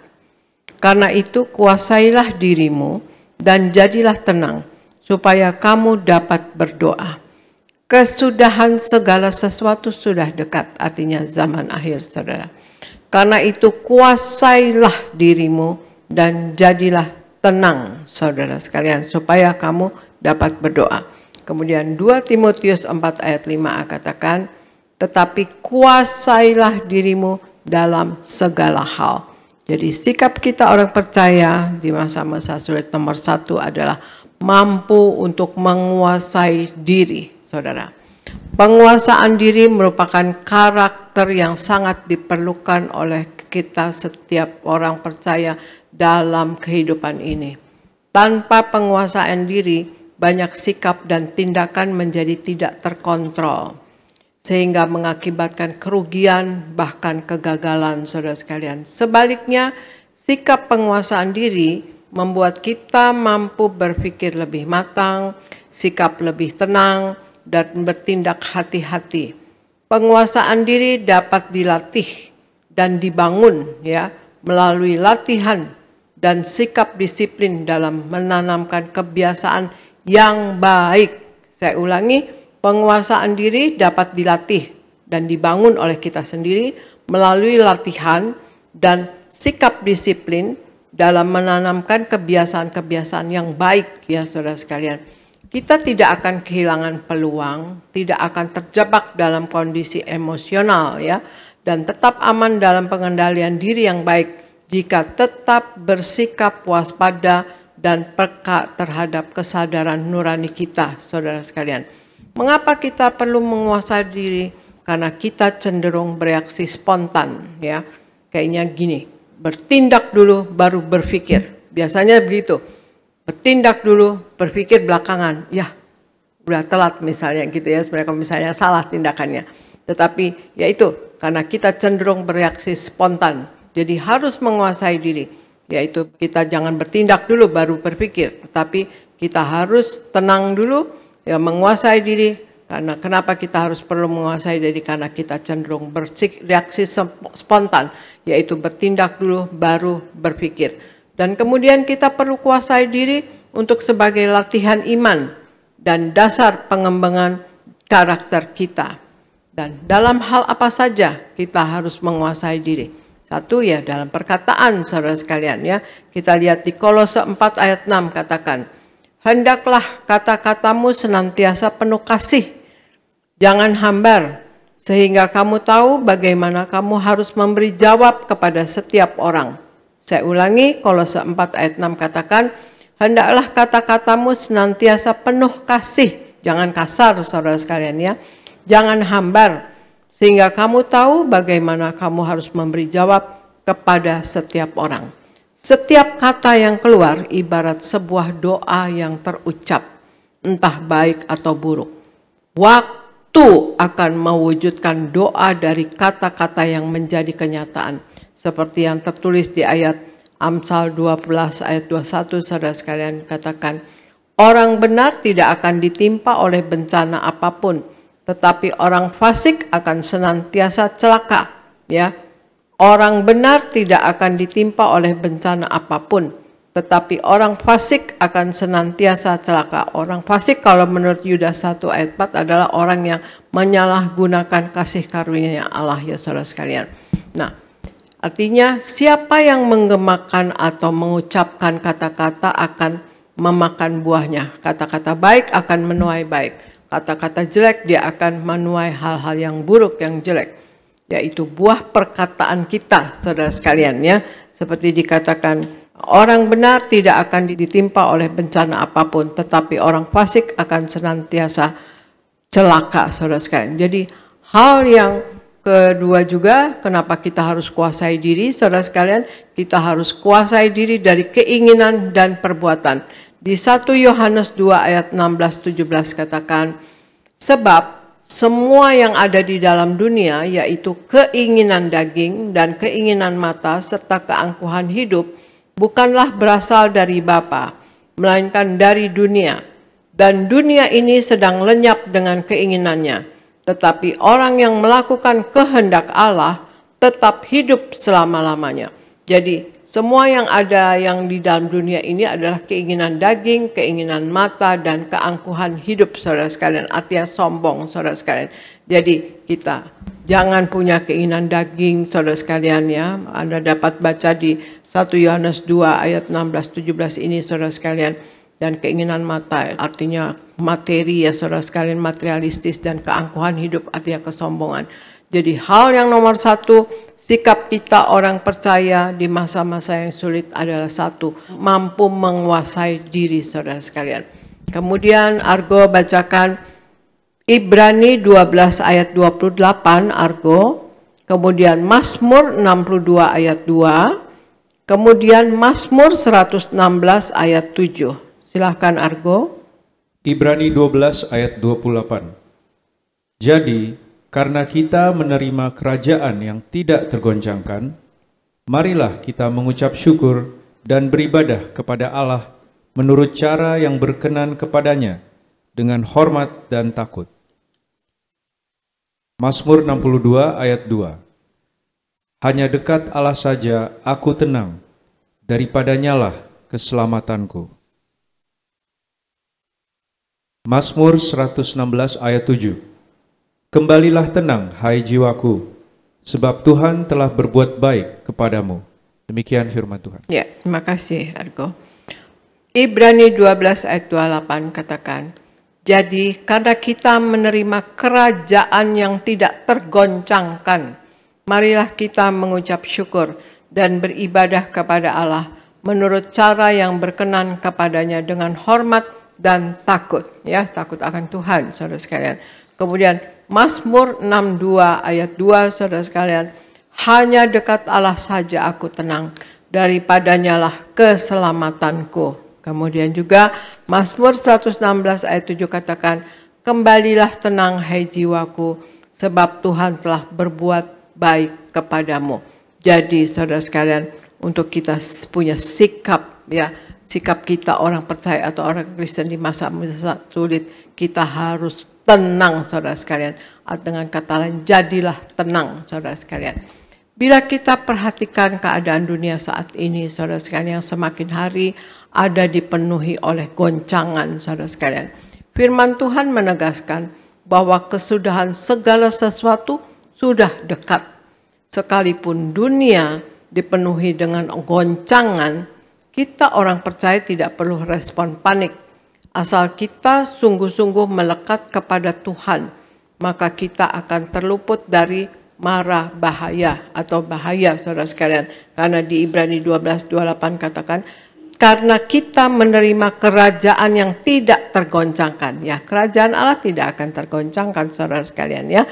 Karena itu kuasailah dirimu dan jadilah tenang, supaya kamu dapat berdoa. Kesudahan segala sesuatu sudah dekat, artinya zaman akhir saudara. Karena itu kuasailah dirimu dan jadilah tenang saudara sekalian, supaya kamu dapat berdoa. Kemudian 2 Timotius 4 ayat 5a katakan, tetapi kuasailah dirimu dalam segala hal. Jadi sikap kita orang percaya di masa-masa sulit nomor 1 adalah mampu untuk menguasai diri, saudara. Penguasaan diri merupakan karakter yang sangat diperlukan oleh kita setiap orang percaya dalam kehidupan ini. Tanpa penguasaan diri, banyak sikap dan tindakan menjadi tidak terkontrol, sehingga mengakibatkan kerugian bahkan kegagalan saudara sekalian. Sebaliknya, sikap penguasaan diri membuat kita mampu berpikir lebih matang, sikap lebih tenang, dan bertindak hati-hati. Penguasaan diri dapat dilatih dan dibangun ya melalui latihan dan sikap disiplin dalam menanamkan kebiasaan yang baik. Saya ulangi, penguasaan diri dapat dilatih dan dibangun oleh kita sendiri melalui latihan dan sikap disiplin dalam menanamkan kebiasaan-kebiasaan yang baik ya saudara sekalian. Kita tidak akan kehilangan peluang, tidak akan terjebak dalam kondisi emosional ya, dan tetap aman dalam pengendalian diri yang baik jika tetap bersikap waspada dan peka terhadap kesadaran nurani kita, saudara sekalian. Mengapa kita perlu menguasai diri? Karena kita cenderung bereaksi spontan ya. Kayaknya gini, bertindak dulu baru berpikir. Biasanya begitu. Bertindak dulu, berpikir belakangan. Ya, udah telat misalnya gitu ya, sebenarnya kalau misalnya salah tindakannya. Tetapi ya itu, karena kita cenderung bereaksi spontan. Jadi harus menguasai diri. Yaitu kita jangan bertindak dulu baru berpikir. Tetapi kita harus tenang dulu, ya menguasai diri. Karena kenapa kita harus perlu menguasai diri? Karena kita cenderung bereaksi spontan, yaitu bertindak dulu baru berpikir. Dan kemudian kita perlu kuasai diri untuk sebagai latihan iman dan dasar pengembangan karakter kita. Dan dalam hal apa saja kita harus menguasai diri. Satu ya dalam perkataan saudara sekalian ya. Kita lihat di Kolose 4 ayat 6 katakan, hendaklah kata-katamu senantiasa penuh kasih, jangan hambar, sehingga kamu tahu bagaimana kamu harus memberi jawab kepada setiap orang. Saya ulangi, Kolose 4 ayat 6 katakan, hendaklah kata-katamu senantiasa penuh kasih, jangan kasar saudara sekalian ya, jangan hambar, sehingga kamu tahu bagaimana kamu harus memberi jawab kepada setiap orang. Setiap kata yang keluar ibarat sebuah doa yang terucap, entah baik atau buruk. Waktu akan mewujudkan doa dari kata-kata yang menjadi kenyataan. Seperti yang tertulis di ayat Amsal 12 ayat 21, saudara sekalian katakan, orang benar tidak akan ditimpa oleh bencana apapun, tetapi orang fasik akan senantiasa celaka. Ya, orang benar tidak akan ditimpa oleh bencana apapun, tetapi orang fasik akan senantiasa celaka. Orang fasik kalau menurut Yudas 1 ayat 4 adalah orang yang menyalahgunakan kasih karunia Allah ya saudara sekalian. Nah, artinya siapa yang menggemakan atau mengucapkan kata-kata akan memakan buahnya. Kata-kata baik akan menuai baik. Kata-kata jelek dia akan menuai hal-hal yang buruk, yang jelek. Yaitu buah perkataan kita, saudara sekalian ya. Seperti dikatakan, orang benar tidak akan ditimpa oleh bencana apapun, tetapi orang fasik akan senantiasa celaka, saudara sekalian. Jadi hal yang kedua juga, kenapa kita harus kuasai diri, saudara sekalian, kita harus kuasai diri dari keinginan dan perbuatan. Di 1 Yohanes 2 ayat 16-17 katakan, sebab semua yang ada di dalam dunia, yaitu keinginan daging dan keinginan mata serta keangkuhan hidup, bukanlah berasal dari Bapa, melainkan dari dunia. Dan dunia ini sedang lenyap dengan keinginannya. Tetapi orang yang melakukan kehendak Allah tetap hidup selama-lamanya. Jadi semua yang ada yang di dalam dunia ini adalah keinginan daging, keinginan mata, dan keangkuhan hidup saudara sekalian. Artinya sombong saudara sekalian. Jadi kita jangan punya keinginan daging saudara sekalian ya. Anda dapat baca di 1 Yohanes 2 ayat 16-17 ini saudara sekalian. Dan keinginan mata artinya materi ya saudara sekalian, materialistis, dan keangkuhan hidup artinya kesombongan. Jadi hal yang nomor satu, sikap kita orang percaya di masa-masa yang sulit adalah satu, mampu menguasai diri saudara sekalian. Kemudian Argo bacakan Ibrani 12 ayat 28 Argo, kemudian Mazmur 62 ayat 2, kemudian Mazmur 116 ayat 7. Silahkan Argo. Ibrani 12 ayat 28. Jadi, karena kita menerima kerajaan yang tidak tergoncangkan, marilah kita mengucap syukur dan beribadah kepada Allah menurut cara yang berkenan kepadanya, dengan hormat dan takut. Mazmur 62 ayat 2. Hanya dekat Allah saja aku tenang, daripadanyalah keselamatanku. Mazmur 116 ayat 7. Kembalilah tenang, hai jiwaku, sebab Tuhan telah berbuat baik kepadamu. Demikian firman Tuhan. Ya, terima kasih Argo. Ibrani 12 ayat 28 katakan, jadi karena kita menerima kerajaan yang tidak tergoncangkan, marilah kita mengucap syukur dan beribadah kepada Allah menurut cara yang berkenan kepadanya dengan hormat dan takut, ya, takut akan Tuhan, saudara sekalian. Kemudian Mazmur 62 ayat 2, saudara sekalian, hanya dekat Allah saja aku tenang, daripadanyalah keselamatanku. Kemudian juga Mazmur 116 ayat 7 katakan, kembalilah tenang hai jiwaku, sebab Tuhan telah berbuat baik kepadamu. Jadi saudara sekalian, untuk kita punya sikap ya sikap kita orang percaya atau orang Kristen di masa-masa sulit, kita harus tenang saudara sekalian. Dengan kata lain, jadilah tenang saudara sekalian. Bila kita perhatikan keadaan dunia saat ini saudara sekalian, yang semakin hari ada dipenuhi oleh goncangan saudara sekalian. Firman Tuhan menegaskan bahwa kesudahan segala sesuatu sudah dekat. Sekalipun dunia dipenuhi dengan goncangan, kita orang percaya tidak perlu respon panik. Asal kita sungguh-sungguh melekat kepada Tuhan, maka kita akan terluput dari mara bahaya atau bahaya saudara sekalian. Karena di Ibrani 12:28 katakan, karena kita menerima kerajaan yang tidak tergoncangkan. Ya, kerajaan Allah tidak akan tergoncangkan saudara sekalian ya.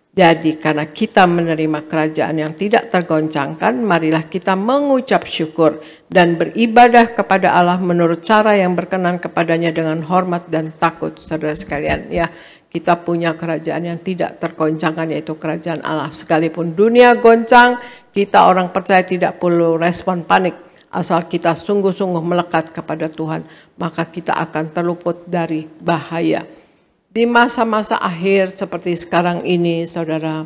Jadi karena kita menerima kerajaan yang tidak tergoncangkan, marilah kita mengucap syukur dan beribadah kepada Allah menurut cara yang berkenan kepadanya dengan hormat dan takut saudara sekalian ya. Kita punya kerajaan yang tidak tergoncangkan, yaitu kerajaan Allah. Sekalipun dunia goncang, kita orang percaya tidak perlu respon panik. Asal kita sungguh-sungguh melekat kepada Tuhan, maka kita akan terluput dari bahaya. Di masa-masa akhir seperti sekarang ini, saudara,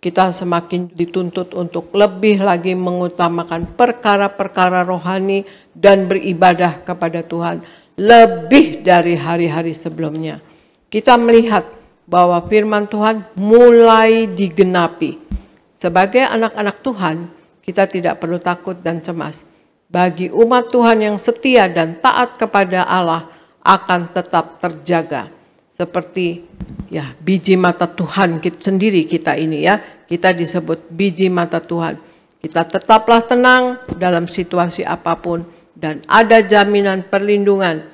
kita semakin dituntut untuk lebih lagi mengutamakan perkara-perkara rohani dan beribadah kepada Tuhan lebih dari hari-hari sebelumnya. Kita melihat bahwa firman Tuhan mulai digenapi. Sebagai anak-anak Tuhan, kita tidak perlu takut dan cemas. Bagi umat Tuhan yang setia dan taat kepada Allah akan tetap terjaga. Seperti ya biji mata Tuhan sendiri kita ini ya. Kita disebut biji mata Tuhan. Kita tetaplah tenang dalam situasi apapun. Dan ada jaminan perlindungan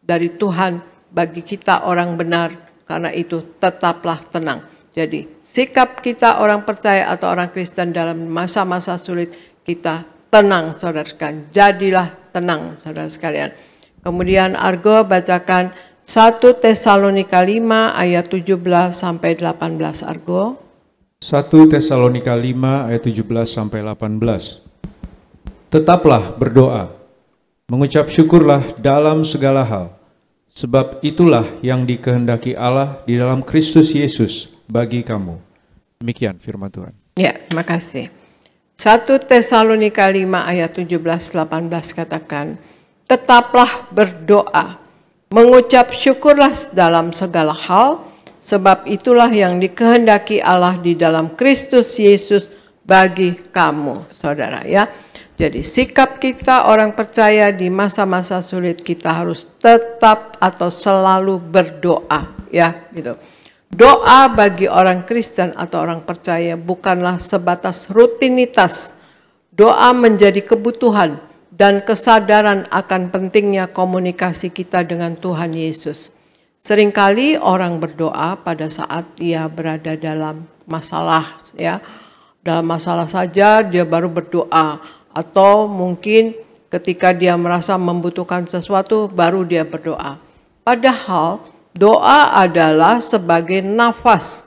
dari Tuhan bagi kita orang benar. Karena itu tetaplah tenang. Jadi sikap kita orang percaya atau orang Kristen dalam masa-masa sulit, kita tenang saudara sekalian. Jadilah tenang saudara sekalian. Kemudian Argo bacakan 1 Tesalonika 5 ayat 17 sampai 18 Argo. 1 Tesalonika 5 ayat 17 sampai 18. Tetaplah berdoa, mengucap syukurlah dalam segala hal, sebab itulah yang dikehendaki Allah di dalam Kristus Yesus bagi kamu. Demikian firman Tuhan. Ya, terima kasih. 1 Tesalonika 5 ayat 17-18 katakan, tetaplah berdoa, mengucap syukurlah dalam segala hal, sebab itulah yang dikehendaki Allah di dalam Kristus Yesus bagi kamu, saudara ya. Jadi sikap kita orang percaya di masa-masa sulit, kita harus tetap atau selalu berdoa ya gitu. Doa bagi orang Kristen atau orang percaya bukanlah sebatas rutinitas. Doa menjadi kebutuhan dan kesadaran akan pentingnya komunikasi kita dengan Tuhan Yesus. Seringkali orang berdoa pada saat ia berada dalam masalah ya. Dalam masalah saja dia baru berdoa. Atau mungkin ketika dia merasa membutuhkan sesuatu baru dia berdoa. Padahal doa adalah sebagai nafas.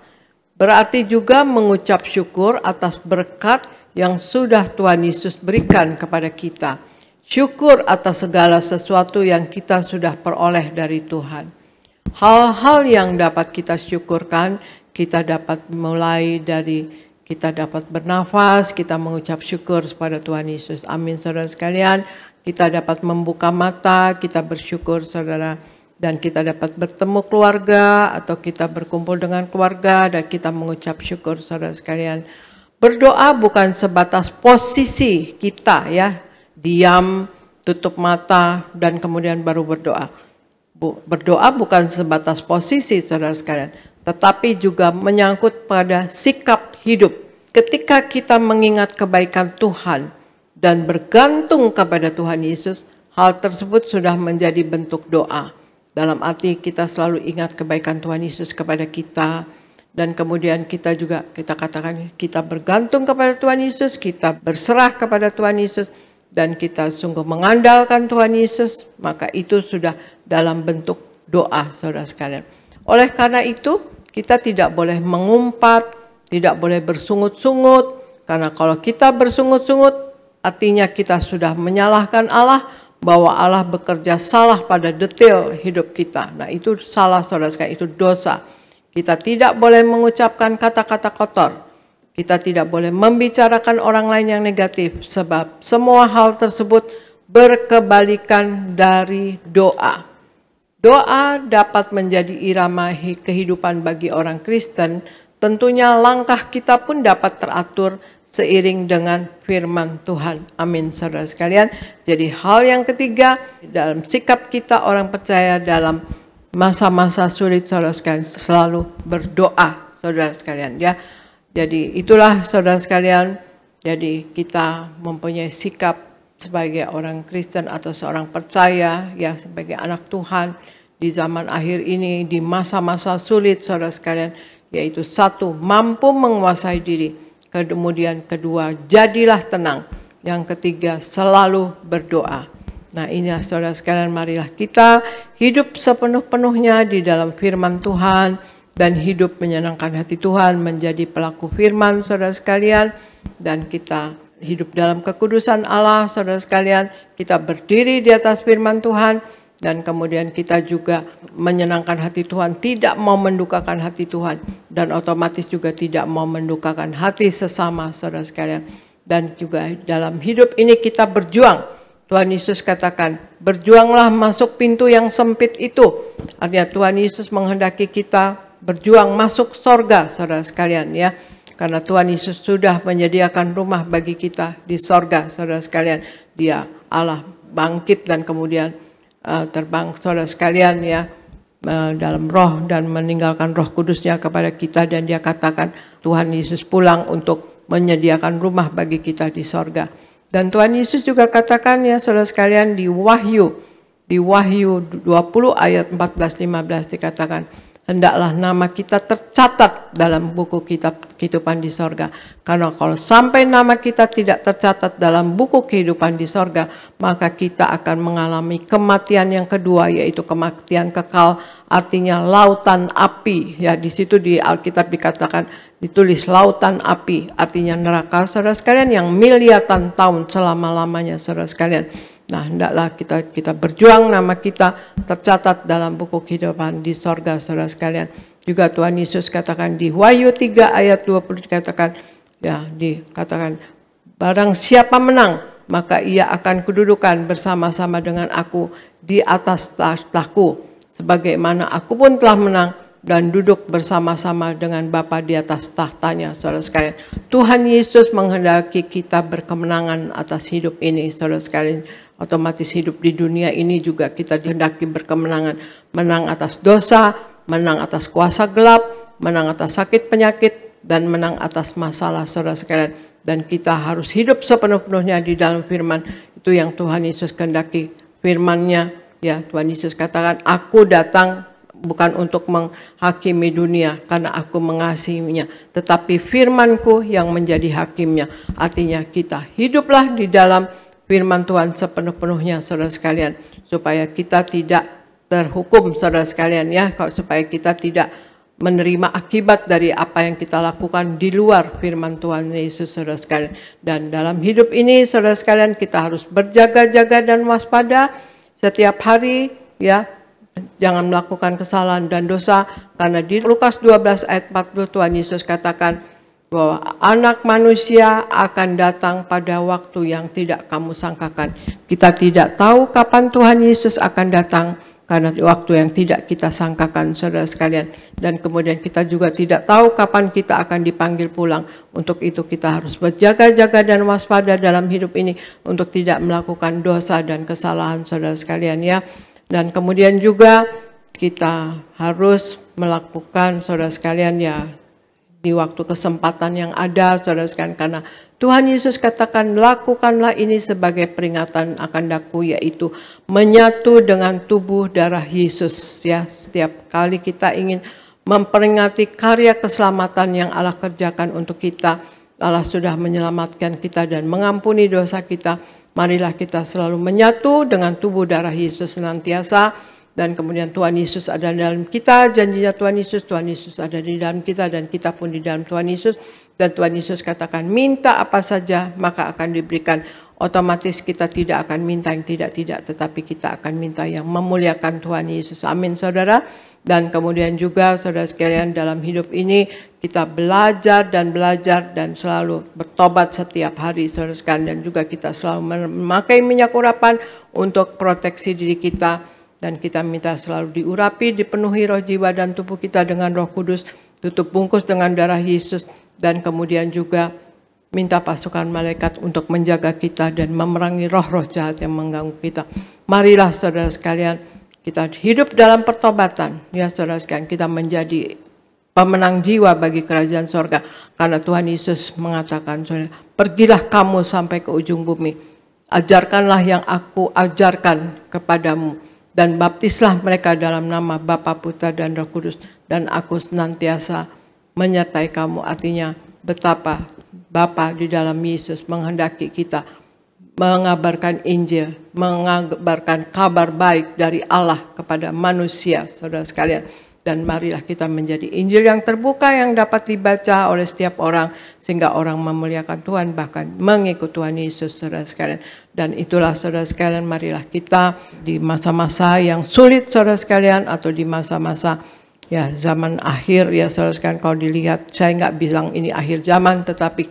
Berarti juga mengucap syukur atas berkat yang sudah Tuhan Yesus berikan kepada kita. Syukur atas segala sesuatu yang kita sudah peroleh dari Tuhan. Hal-hal yang dapat kita syukurkan, kita dapat mulai dari kita dapat bernafas, kita mengucap syukur kepada Tuhan Yesus. Amin saudara sekalian. Kita dapat membuka mata, kita bersyukur saudara. Dan kita dapat bertemu keluarga atau kita berkumpul dengan keluarga dan kita mengucap syukur saudara sekalian. Berdoa bukan sebatas posisi kita ya. Diam, tutup mata dan kemudian baru berdoa. Berdoa bukan sebatas posisi saudara sekalian. Tetapi juga menyangkut pada sikap hidup. Ketika kita mengingat kebaikan Tuhan dan bergantung kepada Tuhan Yesus, hal tersebut sudah menjadi bentuk doa. Dalam arti kita selalu ingat kebaikan Tuhan Yesus kepada kita. Dan kemudian kita juga, kita katakan kita bergantung kepada Tuhan Yesus, kita berserah kepada Tuhan Yesus. Dan kita sungguh mengandalkan Tuhan Yesus, maka itu sudah dalam bentuk doa saudara sekalian. Oleh karena itu, kita tidak boleh mengumpat, tidak boleh bersungut-sungut. Karena kalau kita bersungut-sungut, artinya kita sudah menyalahkan Allah, bahwa Allah bekerja salah pada detail hidup kita. Nah itu salah saudara sekalian, itu dosa. Kita tidak boleh mengucapkan kata-kata kotor. Kita tidak boleh membicarakan orang lain yang negatif. Sebab semua hal tersebut berkebalikan dari doa. Doa dapat menjadi irama kehidupan bagi orang Kristen. Tentunya langkah kita pun dapat teratur seiring dengan firman Tuhan. Amin saudara sekalian. Jadi hal yang ketiga dalam sikap kita orang percaya dalam masa-masa sulit saudara sekalian selalu berdoa saudara sekalian ya. Jadi itulah saudara sekalian. Jadi kita mempunyai sikap sebagai orang Kristen atau seorang percaya, ya sebagai anak Tuhan di zaman akhir ini, di masa-masa sulit saudara sekalian, yaitu satu, mampu menguasai diri. Kemudian kedua, jadilah tenang. Yang ketiga, selalu berdoa. Nah inilah saudara sekalian, marilah kita hidup sepenuh-penuhnya di dalam firman Tuhan, dan hidup menyenangkan hati Tuhan, menjadi pelaku firman saudara sekalian, dan kita hidup dalam kekudusan Allah, saudara sekalian. Kita berdiri di atas firman Tuhan, dan kemudian kita juga menyenangkan hati Tuhan, tidak mau mendukakan hati Tuhan, dan otomatis juga tidak mau mendukakan hati sesama, saudara sekalian. Dan juga dalam hidup ini kita berjuang. Tuhan Yesus katakan, berjuanglah masuk pintu yang sempit itu. Artinya Tuhan Yesus menghendaki kita berjuang masuk sorga, saudara sekalian ya. Karena Tuhan Yesus sudah menyediakan rumah bagi kita di sorga, saudara sekalian. Dia Allah bangkit dan kemudian terbang, saudara sekalian ya, dalam roh dan meninggalkan Roh Kudusnya kepada kita. Dan dia katakan Tuhan Yesus pulang untuk menyediakan rumah bagi kita di sorga. Dan Tuhan Yesus juga katakan ya saudara sekalian di Wahyu 20 ayat 14-15 dikatakan, hendaklah nama kita tercatat dalam buku kitab kehidupan di sorga. Karena kalau sampai nama kita tidak tercatat dalam buku kehidupan di sorga, maka kita akan mengalami kematian yang kedua, yaitu kematian kekal, artinya lautan api. Ya, di situ di Alkitab dikatakan, ditulis lautan api, artinya neraka, saudara sekalian, yang miliaran tahun selama-lamanya, saudara sekalian. Nah, hendaklah kita berjuang nama kita tercatat dalam buku kehidupan di sorga, saudara sekalian. Juga Tuhan Yesus katakan di Wahyu 3 ayat 20 dikatakan, ya dikatakan, barang siapa menang, maka ia akan kedudukan bersama-sama dengan aku di atas tahtaku, sebagaimana aku pun telah menang dan duduk bersama-sama dengan Bapa di atas tahtanya, saudara sekalian. Tuhan Yesus menghendaki kita berkemenangan atas hidup ini, saudara sekalian. Otomatis hidup di dunia ini juga kita dihendaki berkemenangan. Menang atas dosa, menang atas kuasa gelap, menang atas sakit penyakit, dan menang atas masalah, saudara sekalian. Dan kita harus hidup sepenuh-penuhnya di dalam firman. Itu yang Tuhan Yesus kehendaki, firman-Nya. Ya, Tuhan Yesus katakan, aku datang bukan untuk menghakimi dunia karena aku mengasihinya, tetapi firman-Ku yang menjadi hakimnya. Artinya kita hiduplah di dalam firman Tuhan sepenuh-penuhnya, saudara sekalian, supaya kita tidak terhukum, saudara sekalian ya, supaya kita tidak menerima akibat dari apa yang kita lakukan di luar firman Tuhan Yesus, saudara sekalian. Dan dalam hidup ini, saudara sekalian, kita harus berjaga-jaga dan waspada setiap hari ya. Jangan melakukan kesalahan dan dosa, karena di Lukas 12 ayat 40 Tuhan Yesus katakan bahwa anak manusia akan datang pada waktu yang tidak kamu sangkakan. Kita tidak tahu kapan Tuhan Yesus akan datang, karena waktu yang tidak kita sangkakan, saudara sekalian. Dan kemudian kita juga tidak tahu kapan kita akan dipanggil pulang. Untuk itu kita harus berjaga-jaga dan waspada dalam hidup ini, untuk tidak melakukan dosa dan kesalahan, saudara sekalian ya. Dan kemudian juga kita harus melakukan, saudara sekalian ya, di waktu kesempatan yang ada, saudara sekalian, karena Tuhan Yesus katakan, lakukanlah ini sebagai peringatan akan daku, yaitu menyatu dengan tubuh darah Yesus ya. Setiap kali kita ingin memperingati karya keselamatan yang Allah kerjakan untuk kita, Allah sudah menyelamatkan kita dan mengampuni dosa kita. Marilah kita selalu menyatu dengan tubuh darah Yesus senantiasa, dan kemudian Tuhan Yesus ada di dalam kita, janjinya Tuhan Yesus ada di dalam kita dan kita pun di dalam Tuhan Yesus. Dan Tuhan Yesus katakan minta apa saja maka akan diberikan. Otomatis kita tidak akan minta yang tidak-tidak, tetapi kita akan minta yang memuliakan Tuhan Yesus. Amin saudara. Dan kemudian juga saudara sekalian dalam hidup ini kita belajar dan selalu bertobat setiap hari saudara sekalian. Dan juga kita selalu memakai minyak urapan untuk proteksi diri kita. Dan kita minta selalu diurapi, dipenuhi roh, jiwa, dan tubuh kita dengan Roh Kudus, tutup bungkus dengan darah Yesus, dan kemudian juga minta pasukan malaikat untuk menjaga kita dan memerangi roh-roh jahat yang mengganggu kita. Marilah saudara sekalian, kita hidup dalam pertobatan, ya saudara sekalian, kita menjadi pemenang jiwa bagi kerajaan sorga, karena Tuhan Yesus mengatakan, pergilah kamu sampai ke ujung bumi, ajarkanlah yang aku ajarkan kepadamu, dan baptislah mereka dalam nama Bapa, Putra, dan Roh Kudus, dan aku senantiasa menyertai kamu. Artinya betapa Bapa di dalam Yesus menghendaki kita mengabarkan Injil, mengabarkan kabar baik dari Allah kepada manusia, saudara sekalian. Dan marilah kita menjadi Injil yang terbuka yang dapat dibaca oleh setiap orang sehingga orang memuliakan Tuhan, bahkan mengikut Tuhan Yesus, saudara sekalian. Dan itulah saudara sekalian, marilah kita di masa-masa yang sulit saudara sekalian, atau di masa-masa ya zaman akhir ya saudara sekalian, kalau dilihat saya nggak bilang ini akhir zaman, tetapi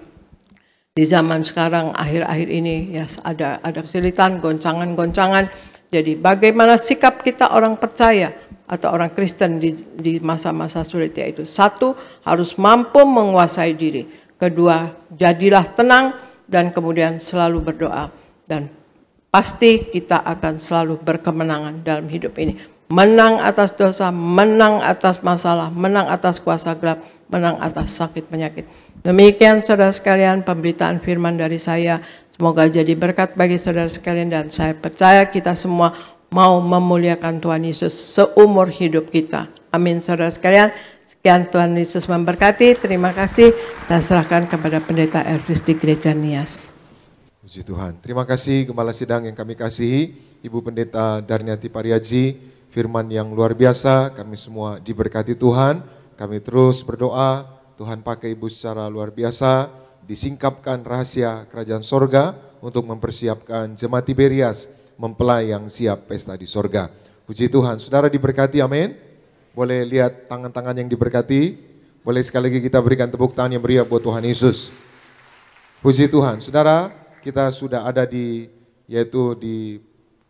di zaman sekarang akhir-akhir ini ya ada kesulitan, goncangan-goncangan. Jadi bagaimana sikap kita orang percaya atau orang Kristen di masa-masa sulit, yaitu satu, harus mampu menguasai diri. Kedua, jadilah tenang dan kemudian selalu berdoa. Dan pasti kita akan selalu berkemenangan dalam hidup ini. Menang atas dosa, menang atas masalah, menang atas kuasa gelap, menang atas sakit penyakit. Demikian saudara sekalian pemberitaan firman dari saya. Semoga jadi berkat bagi saudara sekalian, dan saya percaya kita semua mau memuliakan Tuhan Yesus seumur hidup kita. Amin saudara sekalian. Sekian, Tuhan Yesus memberkati. Terima kasih. Saya serahkan kepada Pendeta Elvis di Gereja Nias. Puji Tuhan. Terima kasih Gembala Sidang yang kami kasihi, Ibu Pendeta Darniati Pariaji. Firman yang luar biasa, kami semua diberkati Tuhan. Kami terus berdoa, Tuhan pakai Ibu secara luar biasa, disingkapkan rahasia kerajaan sorga untuk mempersiapkan jemaat Tiberias, mempelai yang siap pesta di sorga. Puji Tuhan, saudara diberkati, amin. Boleh lihat tangan-tangan yang diberkati. Boleh sekali lagi kita berikan tepuk tangan yang meriah buat Tuhan Yesus. Puji Tuhan, saudara, kita sudah ada yaitu di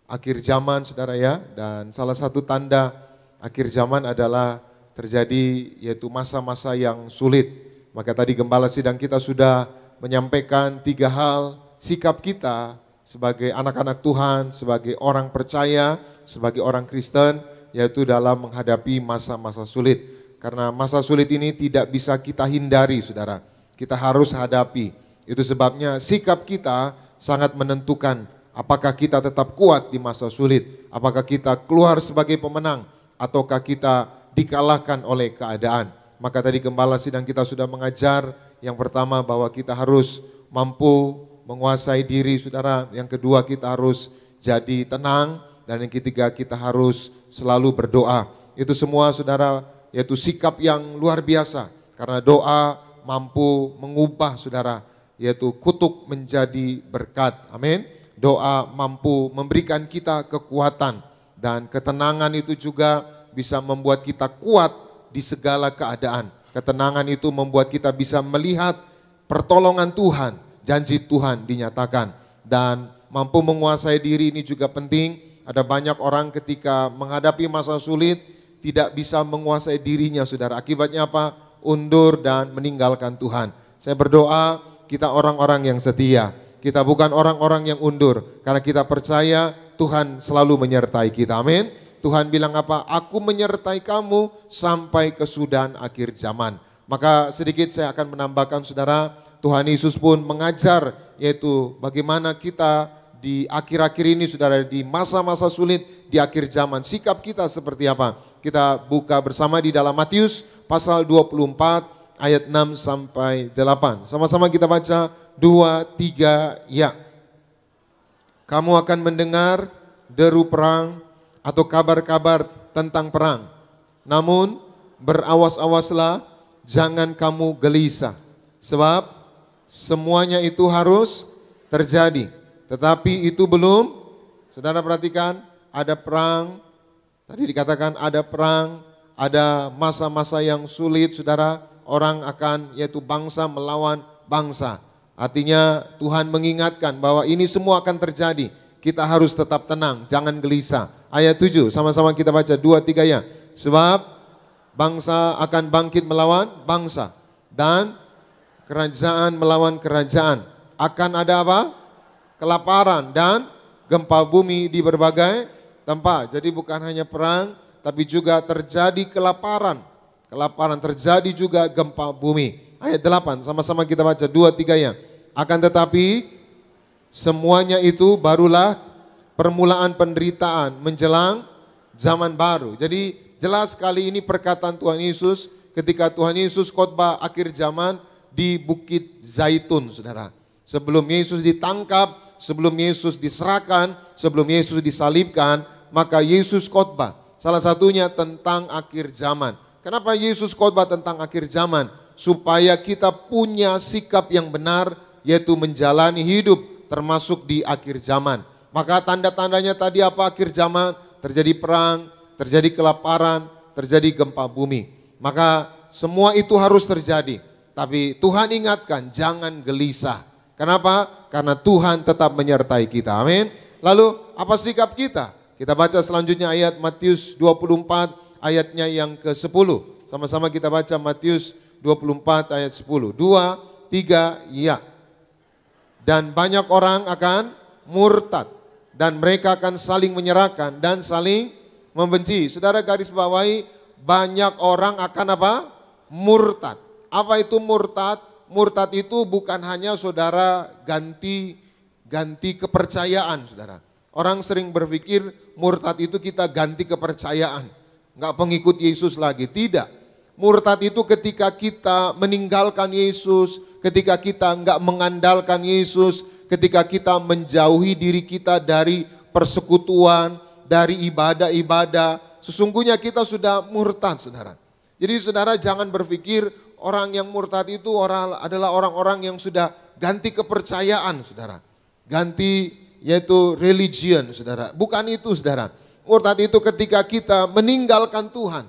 akhir zaman saudara ya. Dan salah satu tanda akhir zaman adalah terjadi yaitu masa-masa yang sulit. Maka tadi Gembala Sidang kita sudah menyampaikan 3 hal sikap kita sebagai anak-anak Tuhan, sebagai orang percaya, sebagai orang Kristen, yaitu dalam menghadapi masa-masa sulit. Karena masa sulit ini tidak bisa kita hindari, saudara. Kita harus hadapi. Itu sebabnya sikap kita sangat menentukan apakah kita tetap kuat di masa sulit, apakah kita keluar sebagai pemenang, ataukah kita dikalahkan oleh keadaan. Maka tadi Gembala Sidang kita sudah mengajar yang pertama bahwa kita harus mampu menguasai diri saudara, yang kedua kita harus jadi tenang, dan yang ketiga kita harus selalu berdoa. Itu semua saudara yaitu sikap yang luar biasa, karena doa mampu mengubah saudara, yaitu kutuk menjadi berkat, amin. Doa mampu memberikan kita kekuatan, dan ketenangan itu juga bisa membuat kita kuat di segala keadaan. Ketenangan itu membuat kita bisa melihat pertolongan Tuhan, janji Tuhan dinyatakan. Dan mampu menguasai diri ini juga penting. Ada banyak orang ketika menghadapi masa sulit tidak bisa menguasai dirinya saudara. Akibatnya apa? Undur dan meninggalkan Tuhan. Saya berdoa kita orang-orang yang setia. Kita bukan orang-orang yang undur. Karena kita percaya Tuhan selalu menyertai kita, amin. Tuhan bilang apa? Aku menyertai kamu sampai kesudahan akhir zaman. Maka sedikit saya akan menambahkan saudara, Tuhan Yesus pun mengajar yaitu bagaimana kita di akhir-akhir ini saudara, di masa-masa sulit di akhir zaman, sikap kita seperti apa. Kita buka bersama di dalam Matius pasal 24 ayat 6 sampai 8. Sama-sama kita baca 2, 3, ya. Kamu akan mendengar deru perang atau kabar-kabar tentang perang. Namun berawas-awaslah, jangan kamu gelisah. Sebab semuanya itu harus terjadi. Tetapi itu belum, saudara perhatikan, ada perang. Tadi dikatakan ada perang, ada masa-masa yang sulit, saudara. Orang akan, yaitu bangsa melawan bangsa. Artinya Tuhan mengingatkan bahwa ini semua akan terjadi. Kita harus tetap tenang, jangan gelisah. Ayat 7, sama-sama kita baca 2-3 ya. Sebab bangsa akan bangkit melawan bangsa, dan kerajaan melawan kerajaan. Akan ada apa? Kelaparan dan gempa bumi di berbagai tempat. Jadi bukan hanya perang, tapi juga terjadi kelaparan. Kelaparan terjadi juga gempa bumi. Ayat 8, sama-sama kita baca 2-3 ya. Akan tetapi semuanya itu barulah permulaan penderitaan menjelang zaman baru. Jadi jelas sekali ini perkataan Tuhan Yesus ketika Tuhan Yesus khotbah akhir zaman di Bukit Zaitun, saudara. Sebelum Yesus ditangkap, sebelum Yesus diserahkan, sebelum Yesus disalibkan, maka Yesus khotbah. Salah satunya tentang akhir zaman. Kenapa Yesus khotbah tentang akhir zaman? Supaya kita punya sikap yang benar, yaitu menjalani hidup termasuk di akhir zaman. Maka tanda-tandanya tadi apa akhir zaman? Terjadi perang, terjadi kelaparan, terjadi gempa bumi. Maka semua itu harus terjadi. Tapi Tuhan ingatkan, jangan gelisah. Kenapa? Karena Tuhan tetap menyertai kita. Amin. Lalu apa sikap kita? Kita baca selanjutnya ayat Matius 24 ayatnya yang ke-10. Sama-sama kita baca Matius 24 ayat 10. 2, 3, ya. Dan banyak orang akan murtad, dan mereka akan saling menyerahkan dan saling membenci. Saudara garis bawahi, banyak orang akan apa? Murtad. Apa itu murtad? Murtad itu bukan hanya saudara ganti kepercayaan, saudara. Orang sering berpikir murtad itu kita ganti kepercayaan, nggak pengikut Yesus lagi. Tidak. Murtad itu ketika kita meninggalkan Yesus, ketika kita nggak mengandalkan Yesus, ketika kita menjauhi diri kita dari persekutuan, dari ibadah-ibadah, sesungguhnya kita sudah murtad, saudara. Jadi saudara jangan berpikir orang yang murtad itu adalah orang-orang yang sudah ganti kepercayaan, saudara. Ganti yaitu religion, saudara. Bukan itu, saudara. Murtad itu ketika kita meninggalkan Tuhan,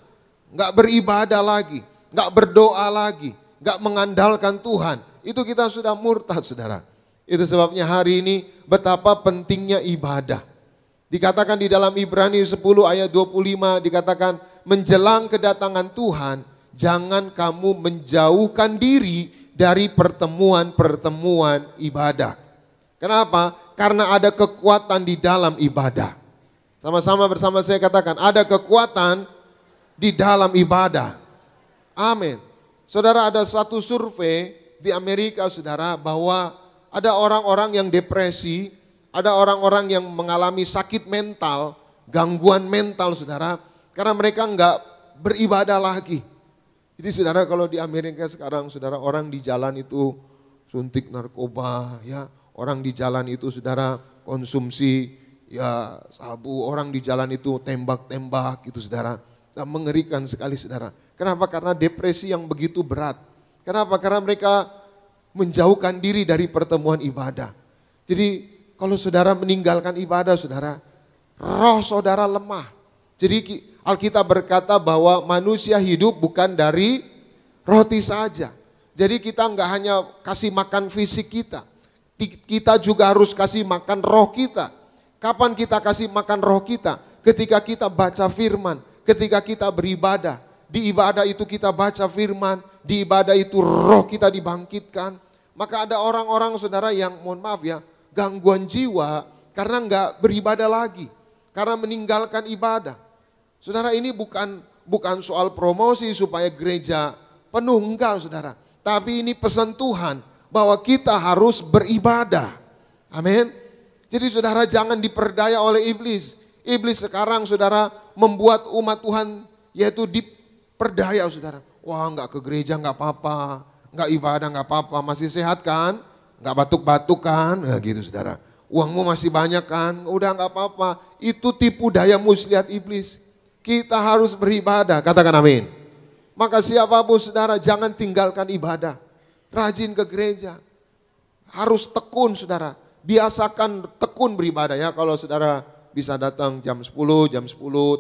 nggak beribadah lagi, nggak berdoa lagi, nggak mengandalkan Tuhan. Itu kita sudah murtad, saudara. Itu sebabnya hari ini betapa pentingnya ibadah. Dikatakan di dalam Ibrani 10 ayat 25 dikatakan menjelang kedatangan Tuhan, jangan kamu menjauhkan diri dari pertemuan-pertemuan ibadah. Kenapa? Karena ada kekuatan di dalam ibadah. Sama-sama bersama saya katakan, ada kekuatan di dalam ibadah. Amin. Saudara, ada satu survei di Amerika, saudara, bahwa ada orang-orang yang depresi, ada orang-orang yang mengalami sakit mental, gangguan mental, saudara, karena mereka enggak beribadah lagi. Jadi saudara, kalau di Amerika sekarang, saudara, orang di jalan itu suntik narkoba, ya. Orang di jalan itu saudara konsumsi ya sabu, orang di jalan itu tembak-tembak gitu saudara. Dan mengerikan sekali saudara. Kenapa? Karena depresi yang begitu berat. Kenapa? Karena mereka menjauhkan diri dari pertemuan ibadah. Jadi kalau saudara meninggalkan ibadah saudara, roh saudara lemah. Jadi Alkitab berkata bahwa manusia hidup bukan dari roti saja. Jadi kita enggak hanya kasih makan fisik kita juga harus kasih makan roh kita. Kapan kita kasih makan roh kita? Ketika kita baca firman, ketika kita beribadah. Di ibadah itu kita baca firman, di ibadah itu roh kita dibangkitkan. Maka ada orang-orang saudara yang mohon maaf ya, gangguan jiwa karena enggak beribadah lagi. Karena meninggalkan ibadah. Saudara, ini bukan soal promosi supaya gereja penuh, enggak saudara. Tapi ini pesan Tuhan bahwa kita harus beribadah. Amin. Jadi saudara jangan diperdaya oleh iblis. Iblis sekarang saudara membuat umat Tuhan yaitu diperdaya saudara. Wah enggak ke gereja enggak apa-apa. Enggak ibadah enggak apa-apa. Masih sehat kan? Enggak batuk-batuk kan? Nah, gitu saudara. Uangmu masih banyak kan? Udah nggak apa-apa. Itu tipu daya muslihat iblis. Kita harus beribadah, katakan amin. Maka siapapun saudara jangan tinggalkan ibadah. Rajin ke gereja. Harus tekun saudara. Biasakan tekun beribadah ya. Kalau saudara bisa datang jam 10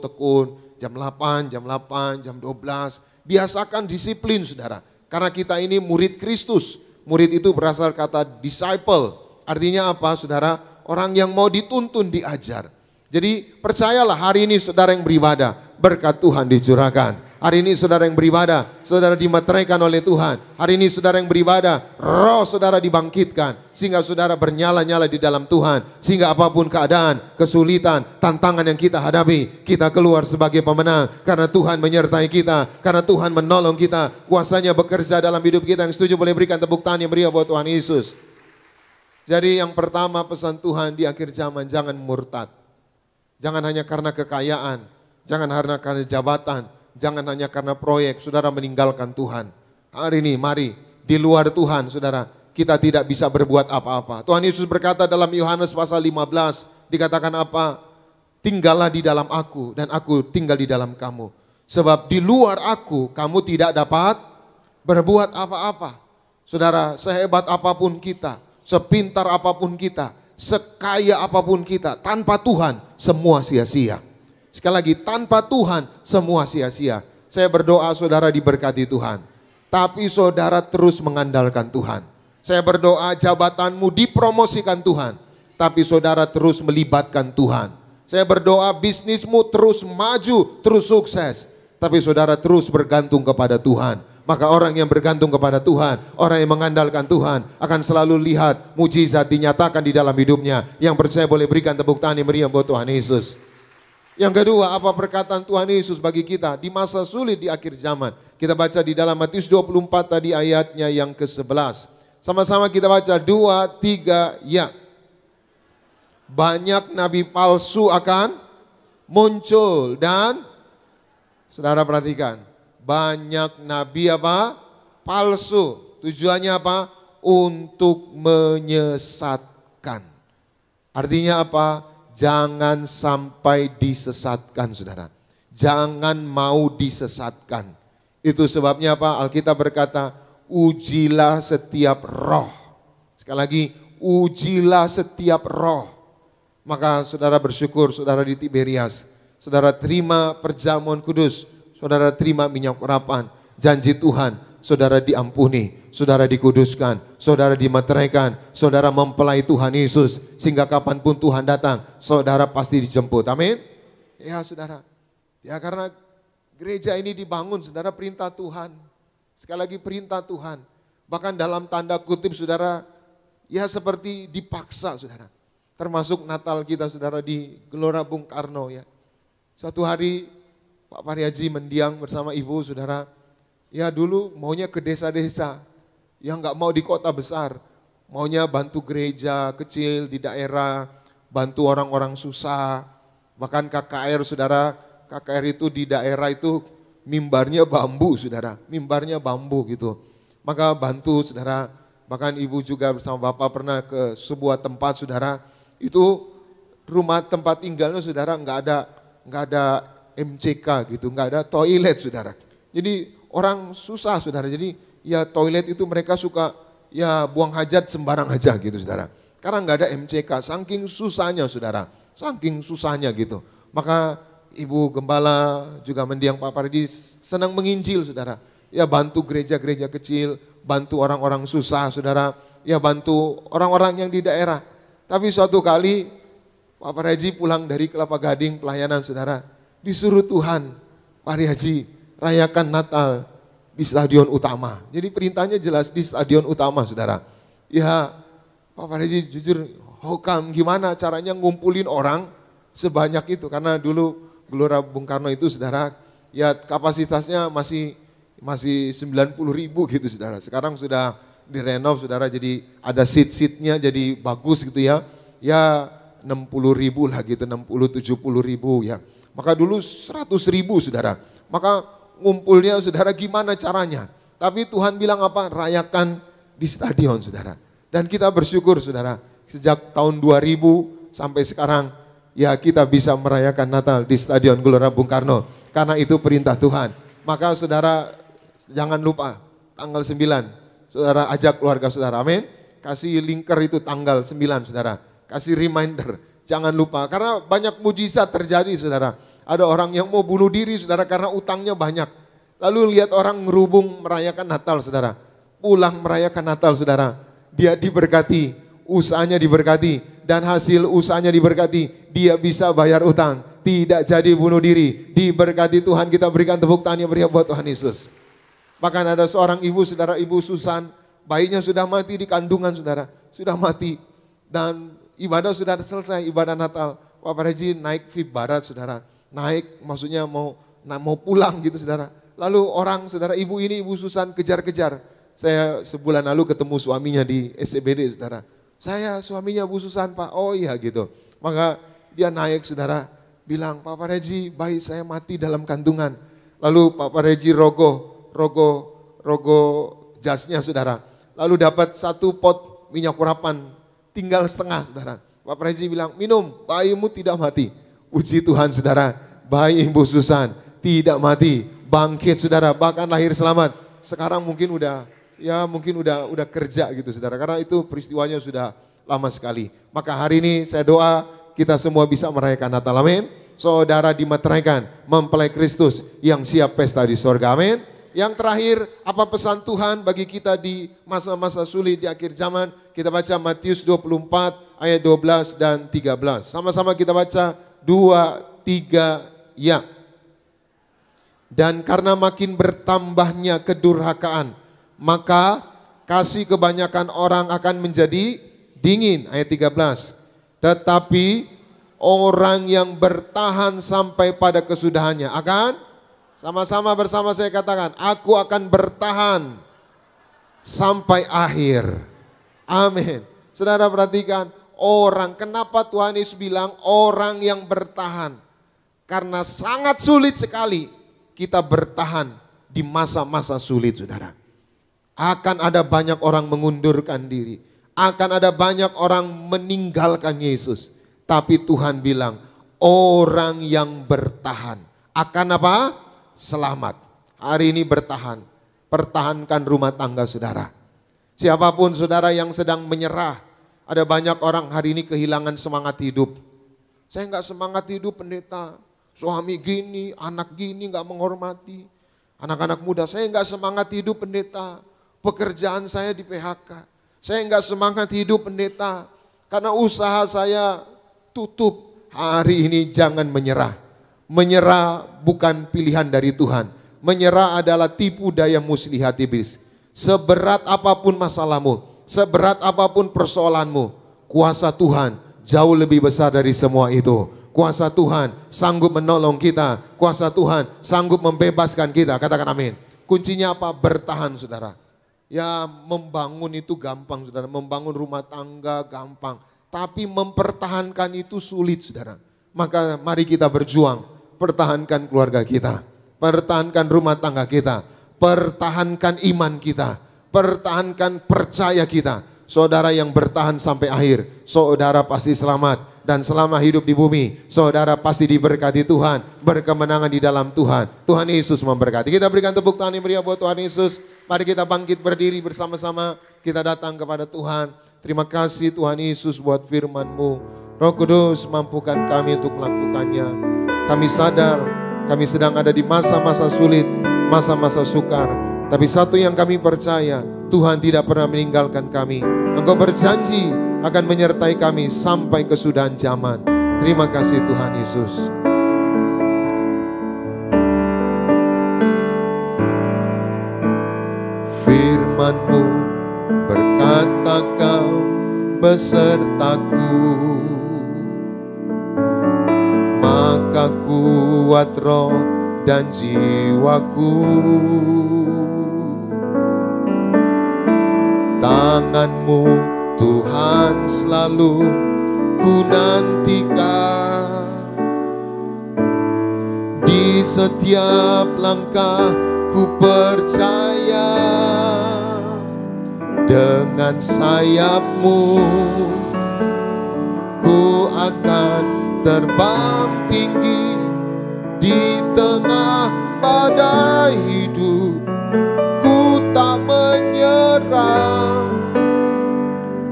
tekun. Jam 8, jam 12. Biasakan disiplin saudara. Karena kita ini murid Kristus. Murid itu berasal kata disciple. Artinya apa saudara? Orang yang mau dituntun, diajar. Jadi percayalah hari ini saudara yang beribadah, berkat Tuhan dicurahkan. Hari ini saudara yang beribadah, saudara dimeteraikan oleh Tuhan. Hari ini saudara yang beribadah, roh saudara dibangkitkan. Sehingga saudara bernyala-nyala di dalam Tuhan. Sehingga apapun keadaan, kesulitan, tantangan yang kita hadapi, kita keluar sebagai pemenang. Karena Tuhan menyertai kita, karena Tuhan menolong kita. Kuasanya bekerja dalam hidup kita. Yang setuju boleh berikan tepuk tangan yang meriah buat Tuhan Yesus. Jadi yang pertama pesan Tuhan di akhir zaman, jangan murtad. Jangan hanya karena kekayaan, jangan hanya karena jabatan, jangan hanya karena proyek, saudara meninggalkan Tuhan. Hari ini mari di luar Tuhan saudara, kita tidak bisa berbuat apa-apa. Tuhan Yesus berkata dalam Yohanes pasal 15, dikatakan apa? Tinggallah di dalam aku dan aku tinggal di dalam kamu. Sebab di luar aku kamu tidak dapat berbuat apa-apa. Saudara, sehebat apapun kita, sepintar apapun kita, sekaya apapun kita, tanpa Tuhan semua sia-sia. Sekali lagi, tanpa Tuhan semua sia-sia. Saya berdoa saudara diberkati Tuhan, tapi saudara terus mengandalkan Tuhan. Saya berdoa jabatanmu dipromosikan Tuhan, tapi saudara terus melibatkan Tuhan. Saya berdoa bisnismu terus maju, terus sukses, tapi saudara terus bergantung kepada Tuhan. Maka orang yang bergantung kepada Tuhan, orang yang mengandalkan Tuhan akan selalu lihat mujizat dinyatakan di dalam hidupnya. Yang percaya boleh berikan tepuk tangan yang meriah buat Tuhan Yesus. Yang kedua, apa perkataan Tuhan Yesus bagi kita di masa sulit di akhir zaman? Kita baca di dalam Matius 24 tadi ayatnya yang ke-11. Sama-sama kita baca 2, 3, ya. Banyak nabi palsu akan muncul dan saudara perhatikan. Banyak nabi apa? Palsu. Tujuannya apa? Untuk menyesatkan. Artinya apa? Jangan sampai disesatkan saudara. Jangan mau disesatkan. Itu sebabnya apa? Alkitab berkata, ujilah setiap roh. Sekali lagi, ujilah setiap roh. Maka saudara bersyukur, saudara di Tiberias. Saudara terima perjamuan kudus. Saudara terima minyak urapan, janji Tuhan, saudara diampuni, saudara dikuduskan, saudara dimeteraikan, saudara mempelai Tuhan Yesus, sehingga kapanpun Tuhan datang, saudara pasti dijemput, amin? Ya saudara, ya karena gereja ini dibangun, saudara perintah Tuhan, sekali lagi perintah Tuhan, bahkan dalam tanda kutip saudara, ya seperti dipaksa saudara, termasuk Natal kita saudara di Gelora Bung Karno ya, suatu hari Pak Pariaji mendiang bersama ibu saudara, ya dulu maunya ke desa-desa, yang nggak mau di kota besar, maunya bantu gereja kecil di daerah, bantu orang-orang susah, bahkan KKR saudara, KKR itu di daerah itu mimbarnya bambu saudara, mimbarnya bambu gitu, maka bantu saudara, bahkan ibu juga bersama bapak pernah ke sebuah tempat saudara, itu rumah tempat tinggalnya saudara nggak ada MCK gitu, nggak ada toilet saudara. Jadi orang susah saudara, jadi ya toilet itu mereka suka ya buang hajat sembarang aja gitu saudara. Karena nggak ada MCK, saking susahnya saudara, saking susahnya gitu. Maka Ibu Gembala juga mendiang Pak Pardi senang menginjil saudara. Ya bantu gereja-gereja kecil, bantu orang-orang susah saudara, ya bantu orang-orang yang di daerah. Tapi suatu kali Pak Pardi pulang dari Kelapa Gading pelayanan saudara, disuruh Tuhan, Pak Haji, rayakan Natal di stadion utama. Jadi perintahnya jelas di stadion utama saudara. Ya Pak Haji jujur, hokam gimana caranya ngumpulin orang sebanyak itu. Karena dulu Gelora Bung Karno itu saudara, ya kapasitasnya masih 90.000 gitu saudara. Sekarang sudah direnov saudara, jadi ada seat-seatnya jadi bagus gitu ya. Ya 60.000 lah gitu, 60-70.000 ya. Maka dulu 100.000 saudara, maka ngumpulnya saudara gimana caranya? Tapi Tuhan bilang apa? Rayakan di stadion saudara. Dan kita bersyukur saudara, sejak tahun 2000 sampai sekarang, ya kita bisa merayakan Natal di Stadion Gelora Bung Karno. Karena itu perintah Tuhan. Maka saudara jangan lupa tanggal 9, saudara ajak keluarga saudara, amin. Kasih linker itu tanggal 9 saudara, kasih reminder, jangan lupa. Karena banyak mujizat terjadi saudara. Ada orang yang mau bunuh diri saudara karena utangnya banyak. Lalu lihat orang ngerubung merayakan Natal saudara, pulang merayakan Natal saudara. Dia diberkati, usahanya diberkati, dan hasil usahanya diberkati. Dia bisa bayar utang, tidak jadi bunuh diri. Diberkati Tuhan, kita berikan tepuk tangan yang meriah buat Tuhan Yesus. Bahkan ada seorang ibu saudara, Ibu Susan, bayinya sudah mati di kandungan saudara, sudah mati. Dan ibadah sudah selesai, ibadah Natal. Bapak Reji naik VIP Barat saudara, naik maksudnya mau pulang gitu saudara. Lalu orang saudara, ibu ini Ibu Susan kejar-kejar. Saya sebulan lalu ketemu suaminya di SCBD saudara. Saya suaminya Bu Susan Pak, oh iya gitu. Maka dia naik saudara, bilang Papa Reji bayi saya mati dalam kandungan. Lalu Papa Reji rogo jasnya saudara. Lalu dapat 1 pot minyak urapan, tinggal setengah saudara. Papa Reji bilang minum, bayimu tidak mati. Puji Tuhan saudara, bayi Ibu Susan tidak mati, bangkit saudara, bahkan lahir selamat. Sekarang mungkin udah kerja gitu saudara, karena itu peristiwanya sudah lama sekali. Maka hari ini saya doa kita semua bisa merayakan Natal, amin. Saudara dimeteraikan mempelai Kristus yang siap pesta di sorga, amin. Yang terakhir, apa pesan Tuhan bagi kita di masa-masa sulit di akhir zaman? Kita baca Matius 24 ayat 12 dan 13. Sama-sama kita baca 2, 3, ya. Dan karena makin bertambahnya kedurhakaan, maka kasih kebanyakan orang akan menjadi dingin. Ayat 13. Tetapi orang yang bertahan sampai pada kesudahannya akan, sama-sama bersama saya katakan, aku akan bertahan sampai akhir. Amin. Saudara perhatikan, orang, kenapa Tuhan Yesus bilang orang yang bertahan? Karena sangat sulit sekali kita bertahan di masa-masa sulit saudara. Akan ada banyak orang mengundurkan diri. Akan ada banyak orang meninggalkan Yesus. Tapi Tuhan bilang, orang yang bertahan akan apa? Selamat. Hari ini bertahan. Pertahankan rumah tangga saudara. Siapapun saudara yang sedang menyerah. Ada banyak orang hari ini kehilangan semangat hidup. Saya enggak semangat hidup pendeta. Suami gini, anak gini enggak menghormati. Anak-anak muda, saya enggak semangat hidup pendeta. Pekerjaan saya di PHK. Saya enggak semangat hidup pendeta. Karena usaha saya tutup. Hari ini jangan menyerah. Menyerah bukan pilihan dari Tuhan. Menyerah adalah tipu daya muslihat iblis. Seberat apapun masalahmu, seberat apapun persoalanmu, kuasa Tuhan jauh lebih besar dari semua itu. Kuasa Tuhan sanggup menolong kita. Kuasa Tuhan sanggup membebaskan kita. Katakan amin. Kuncinya apa? Bertahan saudara. Ya membangun itu gampang saudara. Membangun rumah tangga gampang. Tapi mempertahankan itu sulit saudara. Maka mari kita berjuang. Pertahankan keluarga kita. Pertahankan rumah tangga kita. Pertahankan iman kita. Pertahankan percaya kita. Saudara yang bertahan sampai akhir, saudara pasti selamat. Dan selama hidup di bumi, saudara pasti diberkati Tuhan. Berkemenangan di dalam Tuhan. Tuhan Yesus memberkati. Kita berikan tepuk tangan yang meriah buat Tuhan Yesus. Mari kita bangkit berdiri bersama-sama. Kita datang kepada Tuhan. Terima kasih Tuhan Yesus buat firman-Mu. Roh Kudus mampukan kami untuk melakukannya. Kami sadar kami sedang ada di masa-masa sulit, masa-masa sukar. Tapi satu yang kami percaya, Tuhan tidak pernah meninggalkan kami. Engkau berjanji akan menyertai kami sampai kesudahan zaman. Terima kasih Tuhan Yesus. Firman-Mu berkata Kau besertaku, maka kuat roh dan jiwaku. Tangan-Mu Tuhan selalu ku nantikan. Di setiap langkah ku percaya, dengan sayap-Mu akan terbang tinggi di tengah badai hidup. Ku tak menyerah,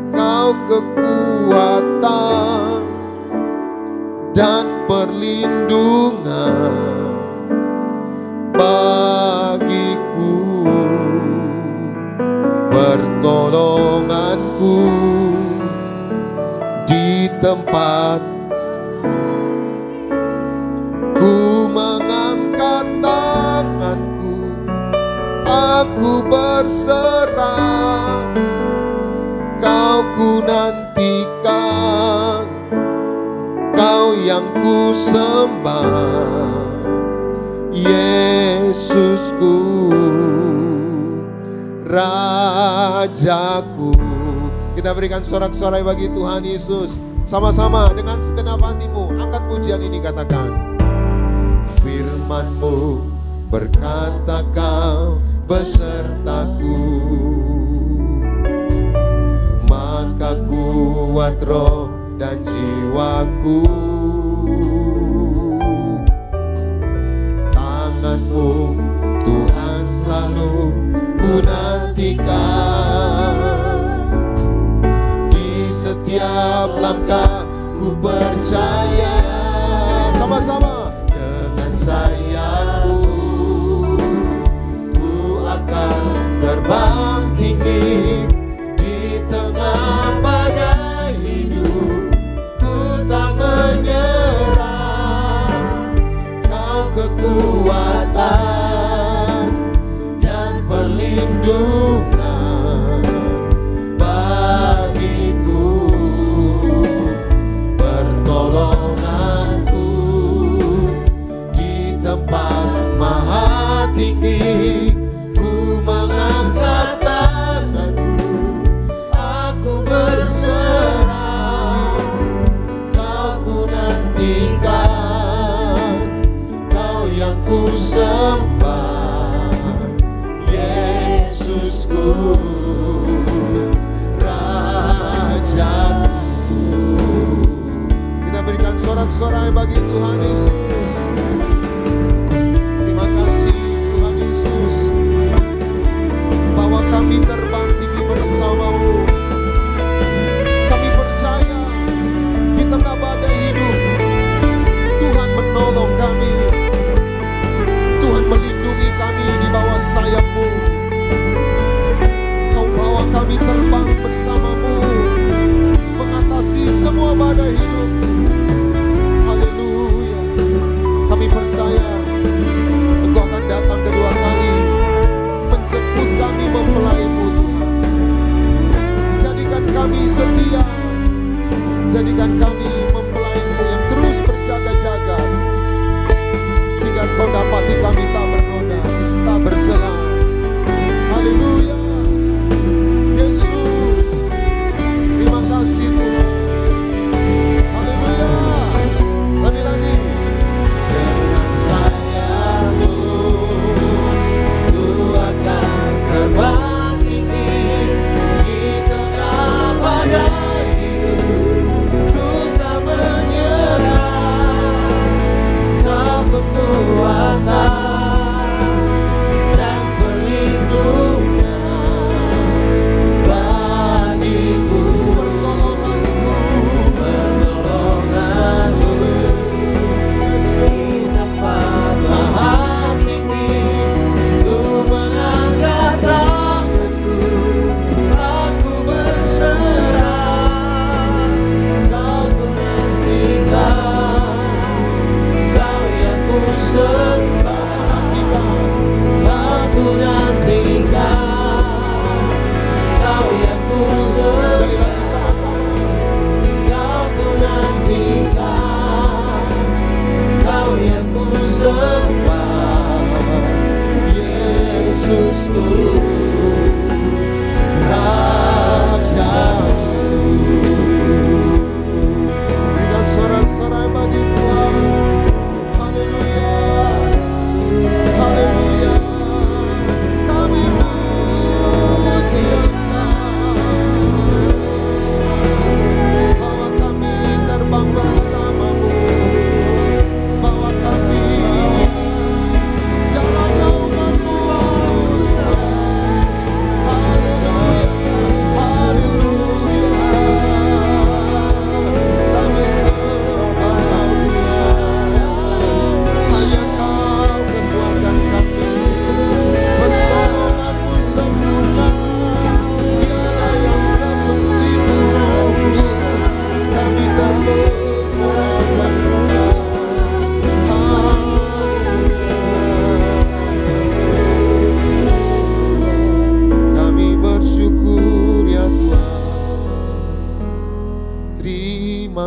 Kau kekuatan dan perlindungan bagiku, pertolonganku di tempat ku mengangkat tanganku, aku berserah, Kau ku nantikan, Kau yang ku sembah, Yesusku, Rajaku. Kita berikan sorak-sorai bagi Tuhan Yesus. Sama-sama dengan segenap hatimu, angkat pujian ini, katakan. Firman-Mu berkata Kau besertaku, maka kuat roh dan jiwaku. Tangan-Mu Tuhan selalu ku nantikan, di setiap langkah ku percaya. Sama-sama. Dengan sayapku ku akan terbang tinggi di tengah badai hidup. Ku tak menyerah, Kau kekuatan dan perlindungan bagiku, pertolonganku di tempat maha tinggi. Ku mengangkat tanganku, aku berserah, Kau ku nantikan, Kau yang ku sembah, Yesusku,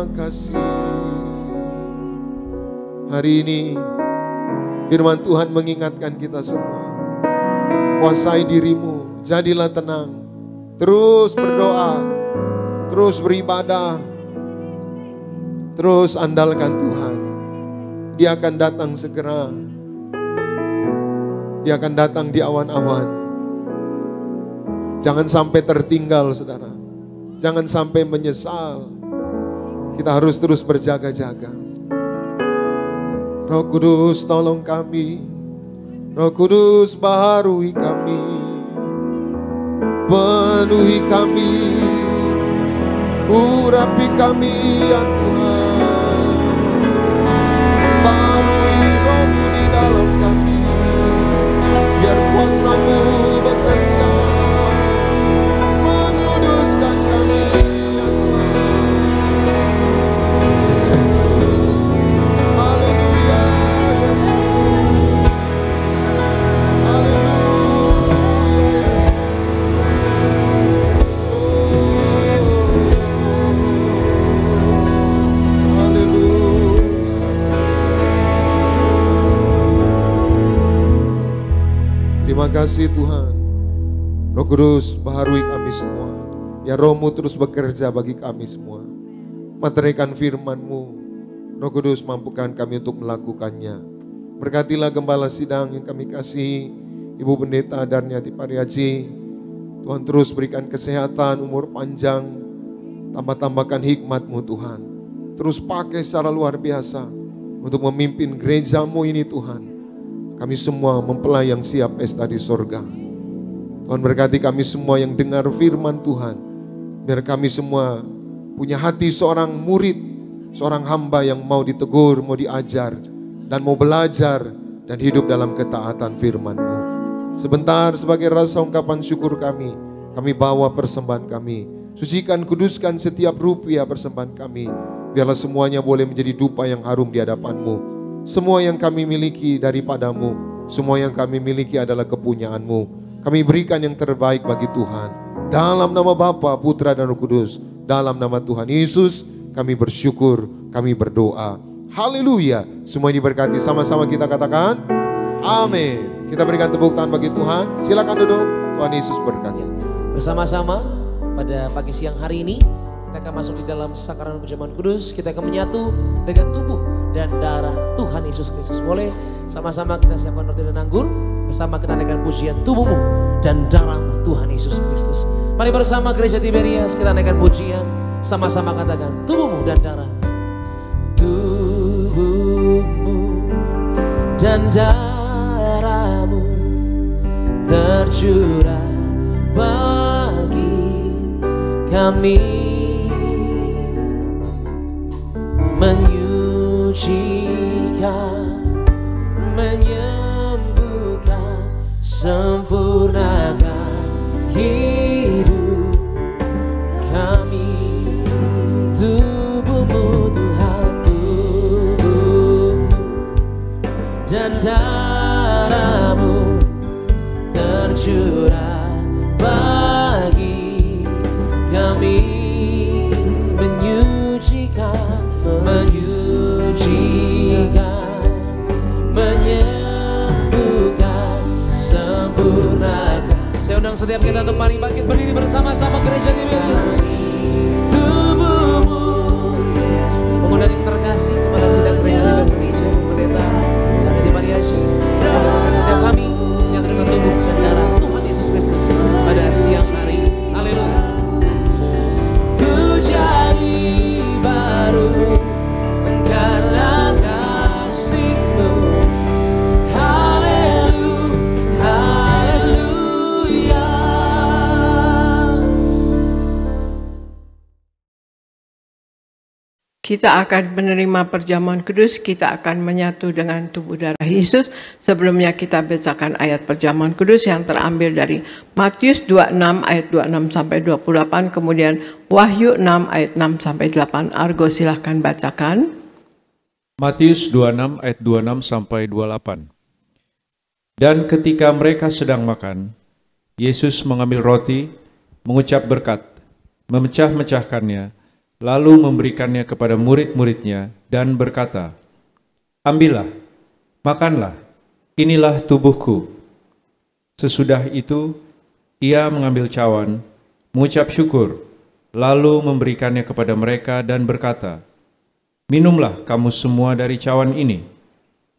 terima kasih. Hari ini firman Tuhan mengingatkan kita semua. Kuasai dirimu, jadilah tenang. Terus berdoa, terus beribadah, terus andalkan Tuhan. Dia akan datang segera. Dia akan datang di awan-awan. Jangan sampai tertinggal, saudara. Jangan sampai menyesal. Kita harus terus berjaga-jaga. Roh Kudus tolong kami. Roh Kudus baharui kami. Penuhi kami. Urapi kami ya Tuhan. Barui roh-Mu di dalam kami. Biar kuasa-Mu bekerja. Menguduskan kami ya Tuhan. Haleluya Yesus. Haleluya Yesus. Terima kasih Tuhan. Roh Kudus baharui kami semua. Ya Roh-Mu terus bekerja bagi kami semua. Meteraikan firman-Mu. Roh Kudus mampukan kami untuk melakukannya. Berkatilah gembala sidang yang kami kasihi, Ibu Pendeta Darniati Pariaji. Tuhan terus berikan kesehatan, umur panjang. Tambah-tambahkan hikmat-Mu Tuhan. Terus pakai secara luar biasa untuk memimpin gereja-Mu ini Tuhan. Kami semua mempelai yang siap pesta di sorga. Tuhan berkati kami semua yang dengar firman Tuhan. Biar kami semua punya hati seorang murid, seorang hamba yang mau ditegur, mau diajar, dan mau belajar dan hidup dalam ketaatan firman-Mu. Sebentar sebagai rasa ungkapan syukur kami bawa persembahan kami. Sucikan, kuduskan setiap rupiah persembahan kami. Biarlah semuanya boleh menjadi dupa yang harum di hadapan-Mu. Semua yang kami miliki daripada-Mu, semua yang kami miliki adalah kepunyaan-Mu. Kami berikan yang terbaik bagi Tuhan. Dalam nama Bapa, Putra dan Roh Kudus, dalam nama Tuhan Yesus, kami bersyukur, kami berdoa. Haleluya. Semua diberkati, sama-sama kita katakan amin. Kita berikan tepuk tangan bagi Tuhan. Silakan duduk. Tuhan Yesus berkati. Bersama-sama pada pagi siang hari ini kita akan masuk di dalam sakramen perjamuan kudus. Kita akan menyatu dengan tubuh dan darah Tuhan Yesus Kristus. Boleh sama-sama kita siapkan roti dan anggur. Bersama kita naikkan pujian tubuhmu dan darahmu Tuhan Yesus Kristus. Mari bersama Gereja Tiberias kita naikkan pujian. Sama-sama katakan tubuhmu dan darah. Tubuhmu dan darahmu tercurah bagi kami, menyucikan, menyembuhkan, sempurnakan hidup kami. Tubuhmu Tuhan, tubuhmu dan darahmu tercurah bagi kami, menyucikan, menyucikan, menyembuhkan, sempurnakan. Saya undang setiap kita untuk mari bangkit berdiri bersama-sama Gereja Tiberias. Tubuhmu, mengundang yang terkasih kepada sidang Gereja Tiberias Indonesia, Pendeta Darniati Pariaji. Setiap kami menyatakan tubuh dan darah Tuhan Yesus Kristus pada siang hari. Haleluya. Ku jadi baru karena kasih-Mu. Haleluya, haleluya. Kita akan menerima perjamuan kudus, kita akan menyatu dengan tubuh darah Yesus. Sebelumnya kita bacakan ayat perjamuan kudus yang terambil dari Matius 26 ayat 26 sampai 28, kemudian Wahyu 6 ayat 6 sampai 8. Argo silahkan bacakan. Matius 26 ayat 26 sampai 28. Dan ketika mereka sedang makan, Yesus mengambil roti, mengucap berkat, memecah-mecahkannya, lalu memberikannya kepada murid-muridnya dan berkata, "Ambillah, makanlah, inilah tubuhku." Sesudah itu, ia mengambil cawan, mengucap syukur, lalu memberikannya kepada mereka dan berkata, "Minumlah kamu semua dari cawan ini,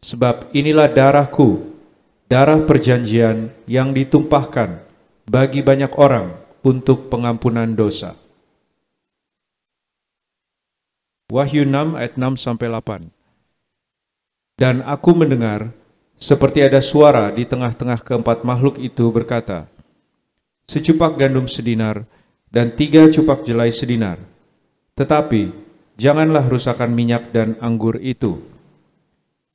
sebab inilah darahku, darah perjanjian yang ditumpahkan bagi banyak orang untuk pengampunan dosa." Wahyu 6 ayat 6-8. Dan aku mendengar seperti ada suara di tengah-tengah keempat makhluk itu berkata, "Secupak gandum sedinar dan 3 cupak jelai sedinar. Tetapi janganlah rusakkan minyak dan anggur itu."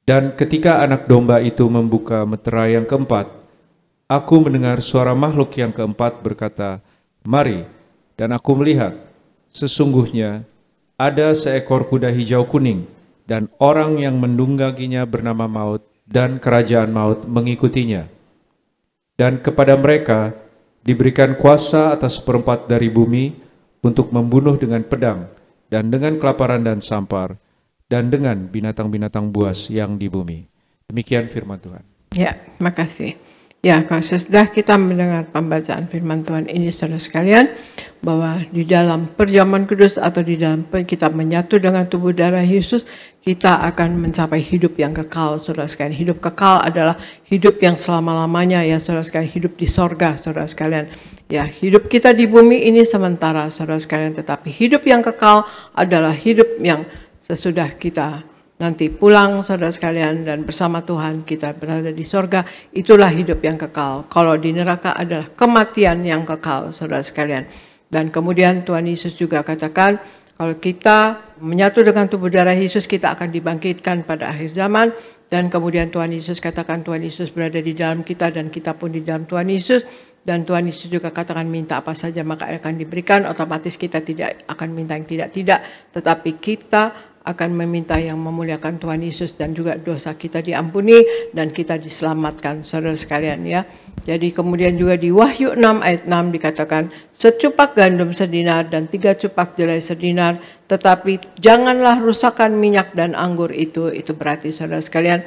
Dan ketika anak domba itu membuka meterai yang keempat, aku mendengar suara makhluk yang keempat berkata, "Mari." Dan aku melihat, sesungguhnya ada seekor kuda hijau kuning, dan orang yang mendungganginya bernama Maut, dan kerajaan maut mengikutinya. Dan kepada mereka diberikan kuasa atas seperempat dari bumi untuk membunuh dengan pedang, dan dengan kelaparan dan sampar, dan dengan binatang-binatang buas yang di bumi. Demikian firman Tuhan. Ya, makasih. Ya, kalau sesudah kita mendengar pembacaan firman Tuhan ini, saudara sekalian, bahwa di dalam perjamuan kudus atau di dalam kita menyatu dengan tubuh darah Yesus, kita akan mencapai hidup yang kekal, saudara sekalian. Hidup kekal adalah hidup yang selama-lamanya, ya saudara sekalian, hidup di sorga, saudara sekalian. Ya, hidup kita di bumi ini sementara, saudara sekalian, tetapi hidup yang kekal adalah hidup yang sesudah kita nanti pulang, saudara sekalian, dan bersama Tuhan kita berada di sorga. Itulah hidup yang kekal. Kalau di neraka adalah kematian yang kekal, saudara sekalian. Dan kemudian Tuhan Yesus juga katakan, kalau kita menyatu dengan tubuh darah Yesus, kita akan dibangkitkan pada akhir zaman. Dan kemudian Tuhan Yesus katakan, Tuhan Yesus berada di dalam kita dan kita pun di dalam Tuhan Yesus. Dan Tuhan Yesus juga katakan, minta apa saja maka akan diberikan. Otomatis kita tidak akan minta yang tidak-tidak, tetapi kita akan meminta yang memuliakan Tuhan Yesus, dan juga dosa kita diampuni dan kita diselamatkan, saudara sekalian, ya. Jadi kemudian juga di Wahyu 6 ayat 6 dikatakan, secupak gandum sedinar dan 3 cupak jelai sedinar, tetapi janganlah rusakkan minyak dan anggur itu. Itu berarti, saudara sekalian,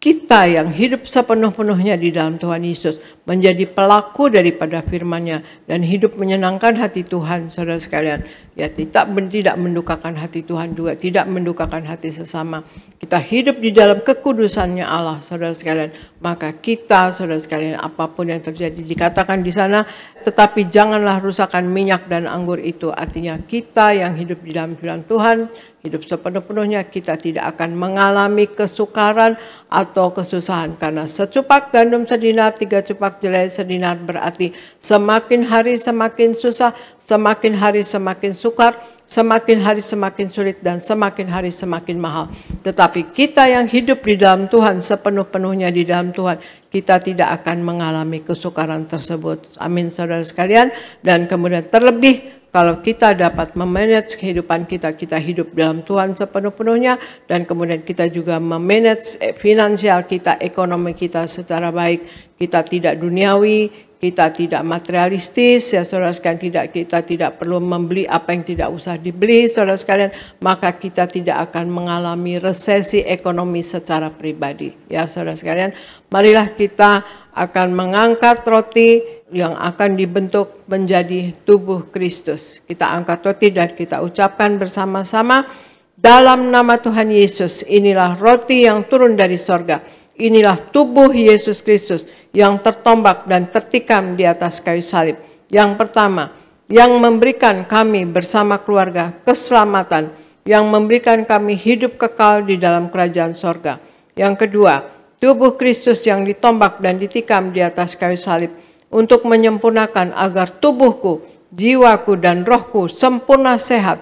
kita yang hidup sepenuh-penuhnya di dalam Tuhan Yesus menjadi pelaku daripada firman-Nya dan hidup menyenangkan hati Tuhan, saudara sekalian. Ya, tidak mendukakan hati Tuhan, juga tidak mendukakan hati sesama. Kita hidup di dalam kekudusan-Nya Allah, saudara sekalian. Maka kita, saudara sekalian, apapun yang terjadi dikatakan di sana, tetapi janganlah rusakkan minyak dan anggur itu. Artinya kita yang hidup di dalam firman Tuhan, hidup sepenuh-penuhnya, kita tidak akan mengalami kesukaran atau kesusahan. Karena secupak gandum sedinar, 3 cupak jelai sedinar, berarti semakin hari semakin susah, semakin hari semakin sukar, semakin hari semakin sulit, dan semakin hari semakin mahal. Tetapi kita yang hidup di dalam Tuhan, sepenuh-penuhnya di dalam Tuhan, kita tidak akan mengalami kesukaran tersebut. Amin, saudara sekalian. Dan kemudian terlebih, kalau kita dapat memanage kehidupan kita, kita hidup dalam Tuhan sepenuh-penuhnya, dan kemudian kita juga memanage finansial kita, ekonomi kita secara baik. Kita tidak duniawi, kita tidak materialistis, ya saudara sekalian, kita tidak perlu membeli apa yang tidak usah dibeli, saudara sekalian, maka kita tidak akan mengalami resesi ekonomi secara pribadi. Ya saudara sekalian, marilah kita akan mengangkat roti yang akan dibentuk menjadi tubuh Kristus. Kita angkat roti dan kita ucapkan bersama-sama, dalam nama Tuhan Yesus, inilah roti yang turun dari sorga. Inilah tubuh Yesus Kristus yang tertombak dan tertikam di atas kayu salib. Yang pertama, yang memberikan kami bersama keluarga keselamatan, yang memberikan kami hidup kekal di dalam kerajaan sorga. Yang kedua, tubuh Kristus yang ditombak dan ditikam di atas kayu salib untuk menyempurnakan agar tubuhku, jiwaku, dan rohku sempurna sehat,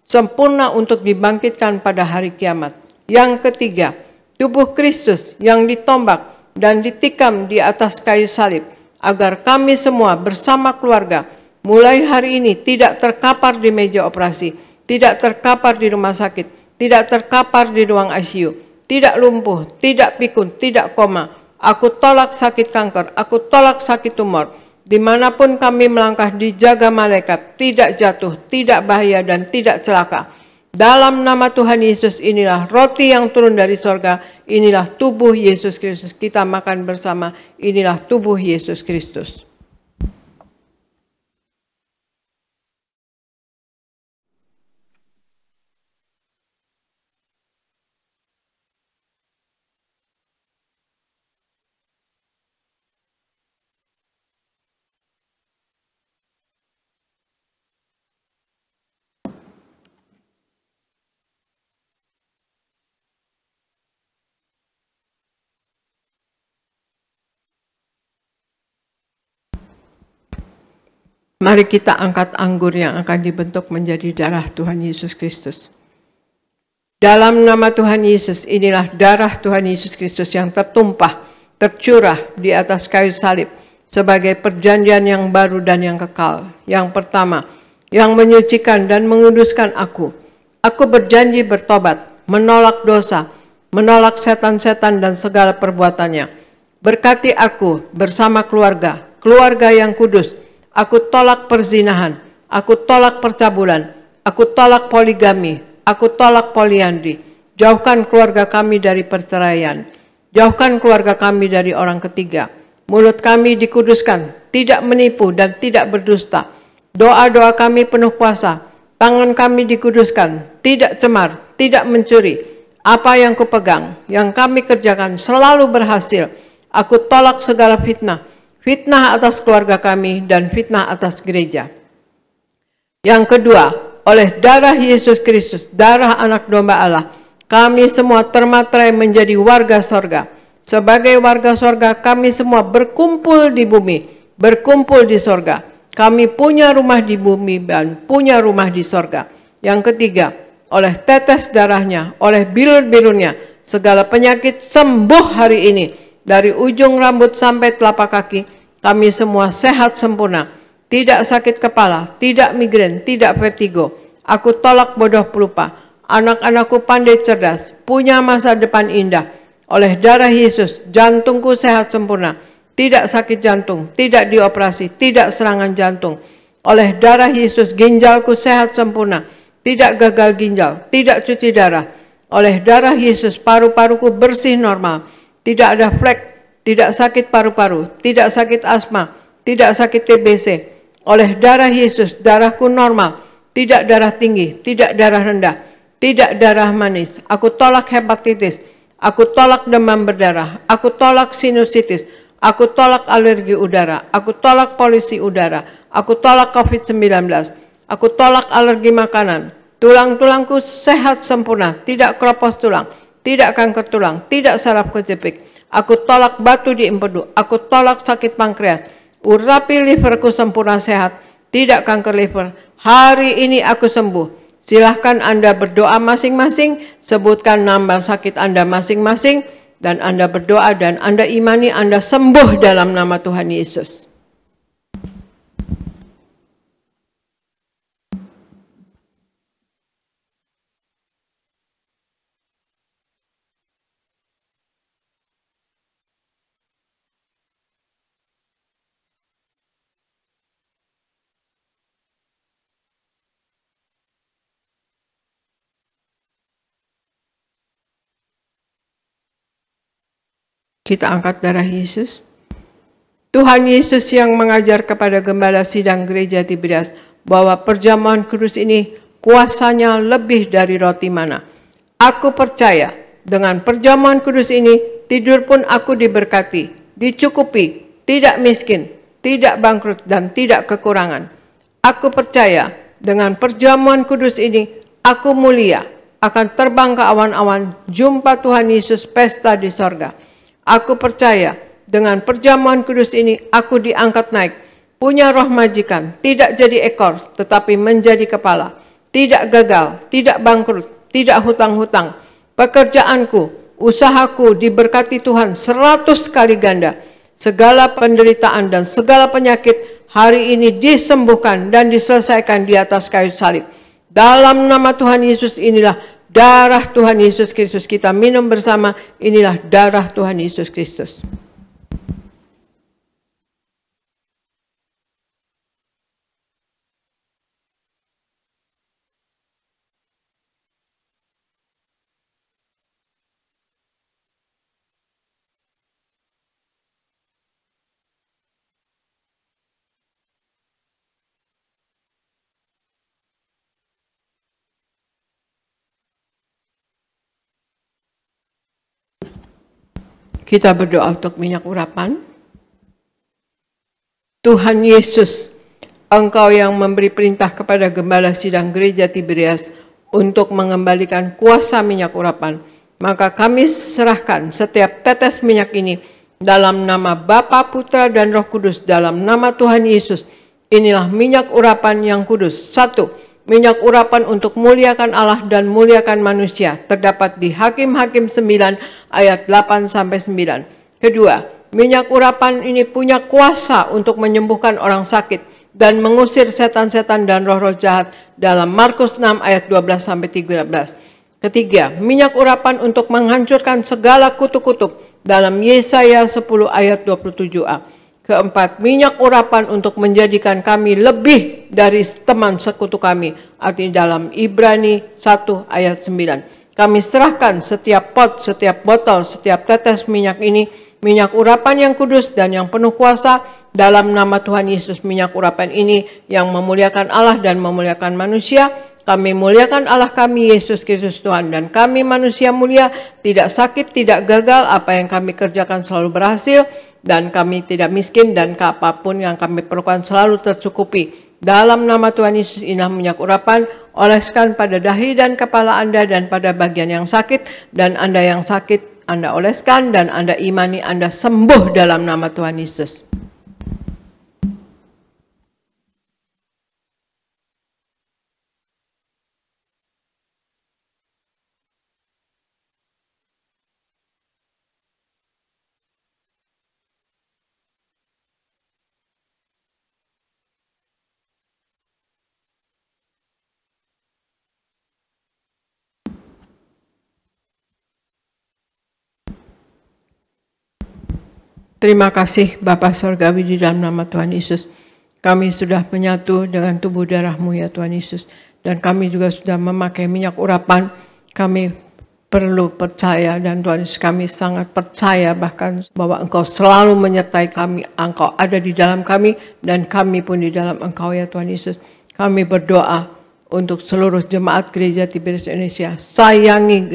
sempurna untuk dibangkitkan pada hari kiamat. Yang ketiga, tubuh Kristus yang ditombak dan ditikam di atas kayu salib, agar kami semua bersama keluarga mulai hari ini tidak terkapar di meja operasi, tidak terkapar di rumah sakit, tidak terkapar di ruang ICU, tidak lumpuh, tidak pikun, tidak koma. Aku tolak sakit kanker, aku tolak sakit tumor, Dimanapun kami melangkah dijaga malaikat, tidak jatuh, tidak bahaya, dan tidak celaka. Dalam nama Tuhan Yesus, inilah roti yang turun dari sorga, inilah tubuh Yesus Kristus. Kita makan bersama, inilah tubuh Yesus Kristus. Mari kita angkat anggur yang akan dibentuk menjadi darah Tuhan Yesus Kristus. Dalam nama Tuhan Yesus, inilah darah Tuhan Yesus Kristus yang tertumpah, tercurah di atas kayu salib sebagai perjanjian yang baru dan yang kekal. Yang pertama, yang menyucikan dan menguduskan aku. Aku berjanji bertobat, menolak dosa, menolak setan-setan dan segala perbuatannya. Berkati aku bersama keluarga, keluarga yang kudus. Aku tolak perzinahan, aku tolak percabulan, aku tolak poligami, aku tolak poliandri. Jauhkan keluarga kami dari perceraian. Jauhkan keluarga kami dari orang ketiga. Mulut kami dikuduskan, tidak menipu dan tidak berdusta. Doa-doa kami penuh puasa. Tangan kami dikuduskan, tidak cemar, tidak mencuri. Apa yang kupegang, yang kami kerjakan selalu berhasil. Aku tolak segala fitnah. Fitnah atas keluarga kami dan fitnah atas gereja. Yang kedua, oleh darah Yesus Kristus, darah anak domba Allah, kami semua termaterai menjadi warga sorga. Sebagai warga sorga, kami semua berkumpul di bumi, berkumpul di sorga. Kami punya rumah di bumi dan punya rumah di sorga. Yang ketiga, oleh tetes darahnya, oleh bilur-bilurnya, segala penyakit sembuh hari ini. Dari ujung rambut sampai telapak kaki, kami semua sehat sempurna. Tidak sakit kepala, tidak migrain, tidak vertigo. Aku tolak bodoh pelupa. Anak-anakku pandai cerdas, punya masa depan indah. Oleh darah Yesus, jantungku sehat sempurna. Tidak sakit jantung, tidak dioperasi, tidak serangan jantung. Oleh darah Yesus, ginjalku sehat sempurna. Tidak gagal ginjal, tidak cuci darah. Oleh darah Yesus, paru-paruku bersih normal. Tidak ada flek, tidak sakit paru-paru, tidak sakit asma, tidak sakit TBC. Oleh darah Yesus, darahku normal, tidak darah tinggi, tidak darah rendah, tidak darah manis. Aku tolak hepatitis, aku tolak demam berdarah, aku tolak sinusitis, aku tolak alergi udara, aku tolak polusi udara, aku tolak COVID-19, aku tolak alergi makanan. Tulang-tulangku sehat sempurna, tidak keropos tulang, tidak kanker tulang, tidak saraf kejepit. Aku tolak batu di empedu, aku tolak sakit pankreas. Urapi liverku sempurna sehat, tidak kanker liver. Hari ini aku sembuh. Silahkan Anda berdoa masing-masing, sebutkan nama sakit Anda masing-masing, dan Anda berdoa dan Anda imani Anda sembuh dalam nama Tuhan Yesus. Kita angkat darah Yesus. Tuhan Yesus yang mengajar kepada gembala sidang gereja Tiberias bahwa perjamuan kudus ini kuasanya lebih dari roti mana. Aku percaya dengan perjamuan kudus ini tidur pun aku diberkati, dicukupi, tidak miskin, tidak bangkrut dan tidak kekurangan. Aku percaya dengan perjamuan kudus ini aku mulia, akan terbang ke awan-awan, jumpa Tuhan Yesus pesta di sorga. Aku percaya dengan perjamuan kudus ini aku diangkat naik, punya roh majikan, tidak jadi ekor tetapi menjadi kepala, tidak gagal, tidak bangkrut, tidak hutang-hutang. Pekerjaanku, usahaku diberkati Tuhan 100 kali ganda. Segala penderitaan dan segala penyakit hari ini disembuhkan dan diselesaikan di atas kayu salib. Dalam nama Tuhan Yesus inilah darah Tuhan Yesus Kristus. Kita minum bersama, inilah darah Tuhan Yesus Kristus. Kita berdoa untuk minyak urapan. Tuhan Yesus, Engkau yang memberi perintah kepada Gembala Sidang Gereja Tiberias untuk mengembalikan kuasa minyak urapan, maka kami serahkan setiap tetes minyak ini dalam nama Bapa, Putra, dan Roh Kudus, dalam nama Tuhan Yesus. Inilah minyak urapan yang kudus. 1. Minyak urapan untuk muliakan Allah dan muliakan manusia, terdapat di Hakim-Hakim 9 ayat 8-9. Kedua, minyak urapan ini punya kuasa untuk menyembuhkan orang sakit dan mengusir setan-setan dan roh-roh jahat dalam Markus 6 ayat 12-13. Ketiga, minyak urapan untuk menghancurkan segala kutuk-kutuk dalam Yesaya 10 ayat 27a. Keempat, minyak urapan untuk menjadikan kami lebih dari teman sekutu kami. Artinya dalam Ibrani 1 ayat 9. Kami serahkan setiap pot, setiap botol, setiap tetes minyak ini, minyak urapan yang kudus dan yang penuh kuasa, dalam nama Tuhan Yesus. Minyak urapan ini yang memuliakan Allah dan memuliakan manusia. Kami muliakan Allah kami, Yesus Kristus Tuhan, dan kami manusia mulia, tidak sakit, tidak gagal, apa yang kami kerjakan selalu berhasil, dan kami tidak miskin, dan apapun yang kami perlukan selalu tercukupi. Dalam nama Tuhan Yesus, inilah minyak urapan, oleskan pada dahi dan kepala Anda dan pada bagian yang sakit, dan Anda yang sakit Anda oleskan, dan Anda imani Anda sembuh dalam nama Tuhan Yesus. Terima kasih Bapa Surgawi, di dalam nama Tuhan Yesus. Kami sudah menyatu dengan tubuh darah-Mu ya Tuhan Yesus. Dan kami juga sudah memakai minyak urapan. Kami perlu percaya, dan Tuhan Yesus, kami sangat percaya bahkan bahwa Engkau selalu menyertai kami. Engkau ada di dalam kami dan kami pun di dalam Engkau ya Tuhan Yesus. Kami berdoa untuk seluruh jemaat gereja Tiberias Indonesia. Sayangi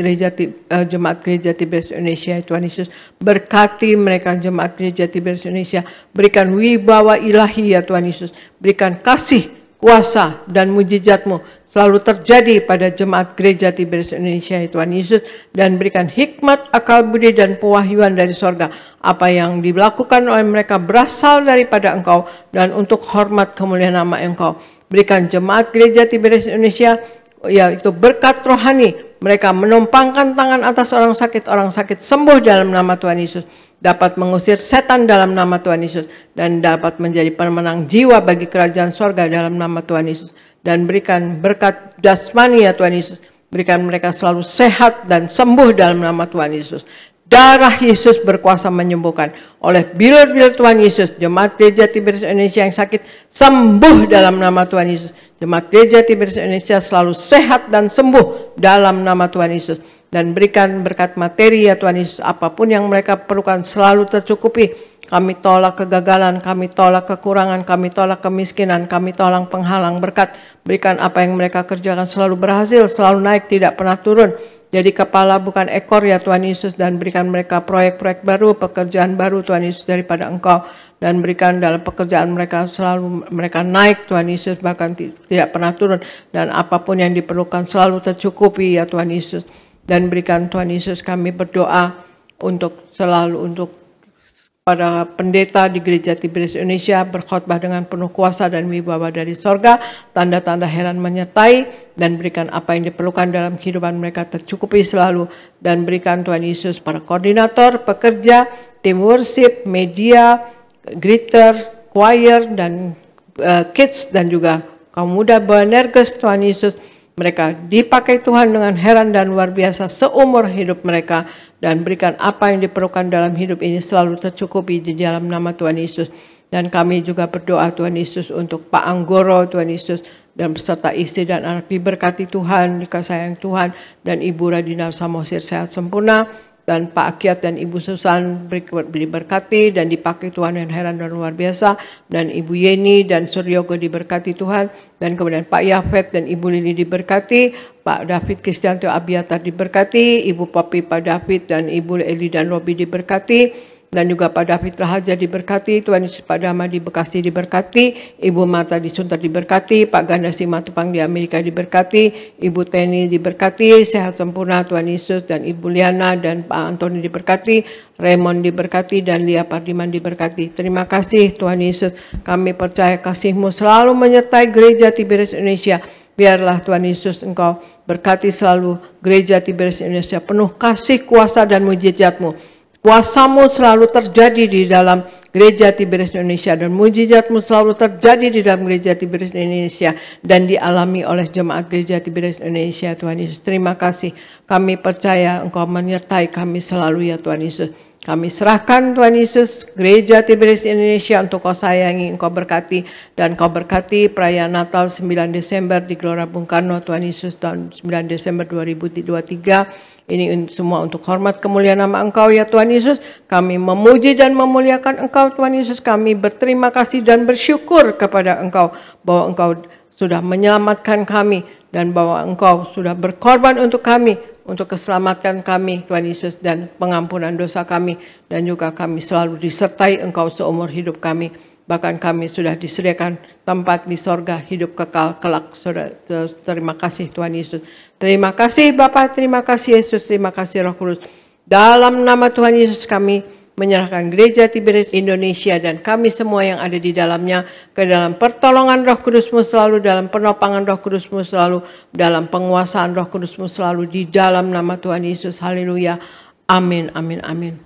jemaat gereja Tiberias Indonesia, Tuhan Yesus. Berkati mereka jemaat gereja Tiberias Indonesia. Berikan wibawa ilahi ya Tuhan Yesus. Berikan kasih, kuasa, dan mujizat-Mu selalu terjadi pada jemaat gereja Tiberias Indonesia ya Tuhan Yesus. Dan berikan hikmat, akal budi, dan pewahyuan dari sorga. Apa yang dilakukan oleh mereka berasal daripada Engkau, dan untuk hormat kemuliaan nama Engkau. Berikan jemaat gereja Tiberias Indonesia yaitu berkat rohani. Mereka menumpangkan tangan atas orang sakit sembuh dalam nama Tuhan Yesus. Dapat mengusir setan dalam nama Tuhan Yesus. Dan dapat menjadi pemenang jiwa bagi kerajaan sorga dalam nama Tuhan Yesus. Dan berikan berkat jasmani ya Tuhan Yesus. Berikan mereka selalu sehat dan sembuh dalam nama Tuhan Yesus. Darah Yesus berkuasa menyembuhkan. Oleh bilur-bilur Tuhan Yesus, jemaat gereja Tiberias Indonesia yang sakit sembuh dalam nama Tuhan Yesus. Jemaat gereja Tiberias Indonesia selalu sehat dan sembuh dalam nama Tuhan Yesus. Dan berikan berkat materi ya Tuhan Yesus, apapun yang mereka perlukan selalu tercukupi. Kami tolak kegagalan, kami tolak kekurangan, kami tolak kemiskinan, kami tolak penghalang berkat. Berikan apa yang mereka kerjakan selalu berhasil, selalu naik, tidak pernah turun. Jadi kepala bukan ekor ya Tuhan Yesus, dan berikan mereka proyek-proyek baru, pekerjaan baru Tuhan Yesus daripada Engkau. Dan berikan dalam pekerjaan mereka selalu mereka naik Tuhan Yesus, bahkan tidak pernah turun. Dan apapun yang diperlukan selalu tercukupi ya Tuhan Yesus. Dan berikan Tuhan Yesus, kami berdoa untuk selalu untuk pada pendeta di gereja Tiberias Indonesia berkhotbah dengan penuh kuasa dan wibawa dari sorga, tanda-tanda heran menyertai, dan berikan apa yang diperlukan dalam kehidupan mereka tercukupi selalu. Dan berikan Tuhan Yesus para koordinator, pekerja, tim worship, media, greeter, choir, dan kids, dan juga kaum muda Boanerges Tuhan Yesus. Mereka dipakai Tuhan dengan heran dan luar biasa seumur hidup mereka. Dan berikan apa yang diperlukan dalam hidup ini selalu tercukupi di dalam nama Tuhan Yesus. Dan kami juga berdoa Tuhan Yesus untuk Pak Anggoro Tuhan Yesus, dan beserta istri dan anak diberkati Tuhan, dikasihi Tuhan, dan Ibu Radina Samosir sehat sempurna. dan Pak Akyat dan Ibu Susan diberkati dan dipakai Tuhan yang heran dan luar biasa, dan Ibu Yeni dan Suryogo diberkati Tuhan, dan kemudian Pak Yafet dan Ibu Lili diberkati, Pak David Kristianto Abiatar diberkati, Ibu Papi Pak David dan Ibu Eli dan Robi diberkati, dan juga Pak David Rahaja diberkati, Tuhan Yesus Pak Dama di Bekasi diberkati, Ibu Marta di Sunter diberkati, Pak Ganda Simatupang di Amerika diberkati, Ibu Teni diberkati, sehat sempurna Tuhan Yesus, dan Ibu Liana dan Pak Antoni diberkati, Raymond diberkati, dan Lia Pardiman diberkati. Terima kasih Tuhan Yesus, kami percaya kasih-Mu selalu menyertai gereja Tiberias Indonesia. Biarlah Tuhan Yesus Engkau berkati selalu gereja Tiberias Indonesia, penuh kasih, kuasa, dan mujizat-Mu. Kuasa-Mu selalu terjadi di dalam gereja Tiberias Indonesia, dan mujizat-Mu selalu terjadi di dalam gereja Tiberias Indonesia dan dialami oleh jemaat gereja Tiberias Indonesia. Tuhan Yesus, terima kasih. Kami percaya Engkau menyertai kami selalu ya Tuhan Yesus. Kami serahkan Tuhan Yesus gereja Tiberias Indonesia untuk Kau sayangi, Engkau berkati, dan Kau berkati perayaan Natal 9 Desember di Gelora Bung Karno Tuhan Yesus tahun 9 Desember 2023. Ini semua untuk hormat kemuliaan nama Engkau ya Tuhan Yesus. Kami memuji dan memuliakan Engkau Tuhan Yesus. Kami berterima kasih dan bersyukur kepada Engkau bahwa Engkau sudah menyelamatkan kami, dan bahwa Engkau sudah berkorban untuk kami, untuk keselamatan kami Tuhan Yesus, dan pengampunan dosa kami, dan juga kami selalu disertai Engkau seumur hidup kami. Bahkan kami sudah disediakan tempat di sorga hidup kekal kelak. Terima kasih Tuhan Yesus. Terima kasih Bapa, terima kasih Yesus, terima kasih Roh Kudus. Dalam nama Tuhan Yesus kami menyerahkan gereja Tiberias Indonesia dan kami semua yang ada di dalamnya ke dalam pertolongan Roh Kudus-Mu selalu, dalam penopangan Roh Kudus-Mu selalu, dalam penguasaan Roh Kudus-Mu selalu, di dalam nama Tuhan Yesus. Haleluya. Amin, amin, amin.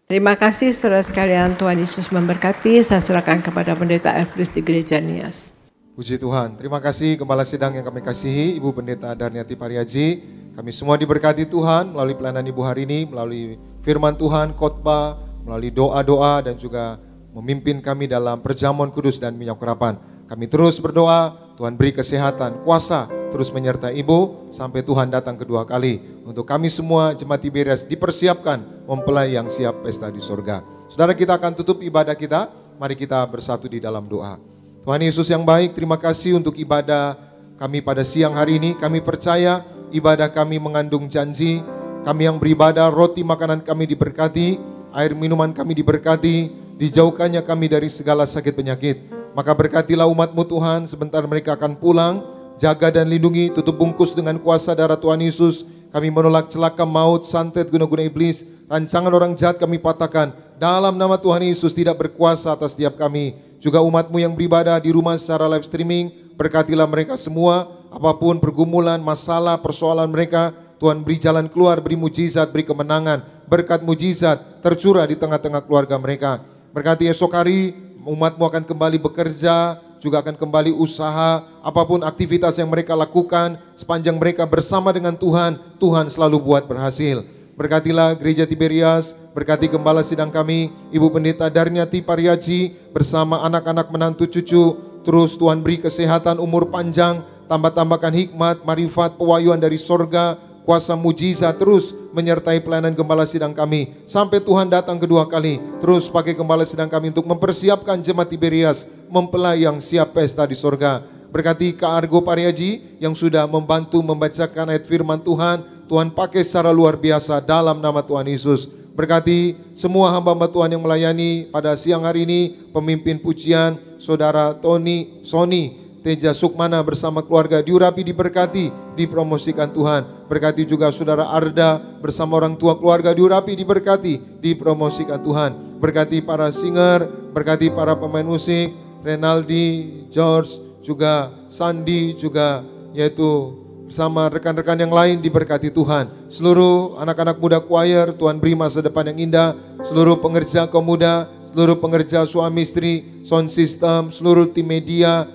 Terima kasih saudara sekalian, Tuhan Yesus memberkati. Saya serahkan kepada Pendeta Elfris di Gereja Nias. Puji Tuhan, terima kasih Gembala Sidang yang kami kasihi, Ibu Pendeta Darniati Pariaji. Kami semua diberkati Tuhan melalui pelayanan Ibu hari ini, melalui firman Tuhan, khotbah, melalui doa-doa, dan juga memimpin kami dalam perjamuan kudus dan minyak urapan. Kami terus berdoa, Tuhan beri kesehatan, kuasa, terus menyertai Ibu sampai Tuhan datang kedua kali. Untuk kami semua jemaat Tiberias dipersiapkan mempelai yang siap pesta di sorga. Saudara, kita akan tutup ibadah kita. Mari kita bersatu di dalam doa. Tuhan Yesus yang baik, terima kasih untuk ibadah kami pada siang hari ini. Kami percaya ibadah kami mengandung janji. Kami yang beribadah, roti makanan kami diberkati, air minuman kami diberkati, dijauhkannya kami dari segala sakit penyakit. Maka berkatilah umat-Mu Tuhan, sebentar mereka akan pulang. Jaga dan lindungi, tutup bungkus dengan kuasa darah Tuhan Yesus. Kami menolak celaka maut, santet, guna-guna iblis, rancangan orang jahat kami patahkan. Dalam nama Tuhan Yesus tidak berkuasa atas setiap kami. Juga umat-Mu yang beribadah di rumah secara live streaming, berkatilah mereka semua. Apapun pergumulan, masalah, persoalan mereka, Tuhan beri jalan keluar, beri mujizat, beri kemenangan. Berkat mujizat tercurah di tengah-tengah keluarga mereka. Berkati esok hari, umat-Mu akan kembali bekerja, juga akan kembali usaha, apapun aktivitas yang mereka lakukan, sepanjang mereka bersama dengan Tuhan, Tuhan selalu buat berhasil. Berkatilah gereja Tiberias, berkati Gembala Sidang kami, Ibu Pendeta Darniati Pariaji, bersama anak-anak menantu cucu, terus Tuhan beri kesehatan, umur panjang, tambah-tambahkan hikmat, marifat, pewahyuan dari sorga, kuasa mujizat terus menyertai pelayanan Gembala Sidang kami sampai Tuhan datang kedua kali. Terus pakai Gembala Sidang kami untuk mempersiapkan jemaat Tiberias mempelai yang siap pesta di sorga. Berkati Kak Argo Pariaji yang sudah membantu membacakan ayat firman Tuhan. Tuhan pakai secara luar biasa dalam nama Tuhan Yesus. Berkati semua hamba-hamba Tuhan yang melayani pada siang hari ini, pemimpin pujian Saudara Sony Teja Sukmana bersama keluarga diurapi, diberkati, dipromosikan Tuhan. Berkati juga Saudara Arda bersama orang tua keluarga diurapi, diberkati, dipromosikan Tuhan. Berkati para singer, berkati para pemain musik, Renaldi, George, juga Sandi, juga yaitu bersama rekan-rekan yang lain diberkati Tuhan. Seluruh anak-anak muda choir, Tuhan beri masa depan yang indah. Seluruh pengerja kaum muda, seluruh pengerja suami istri, sound system, seluruh tim media,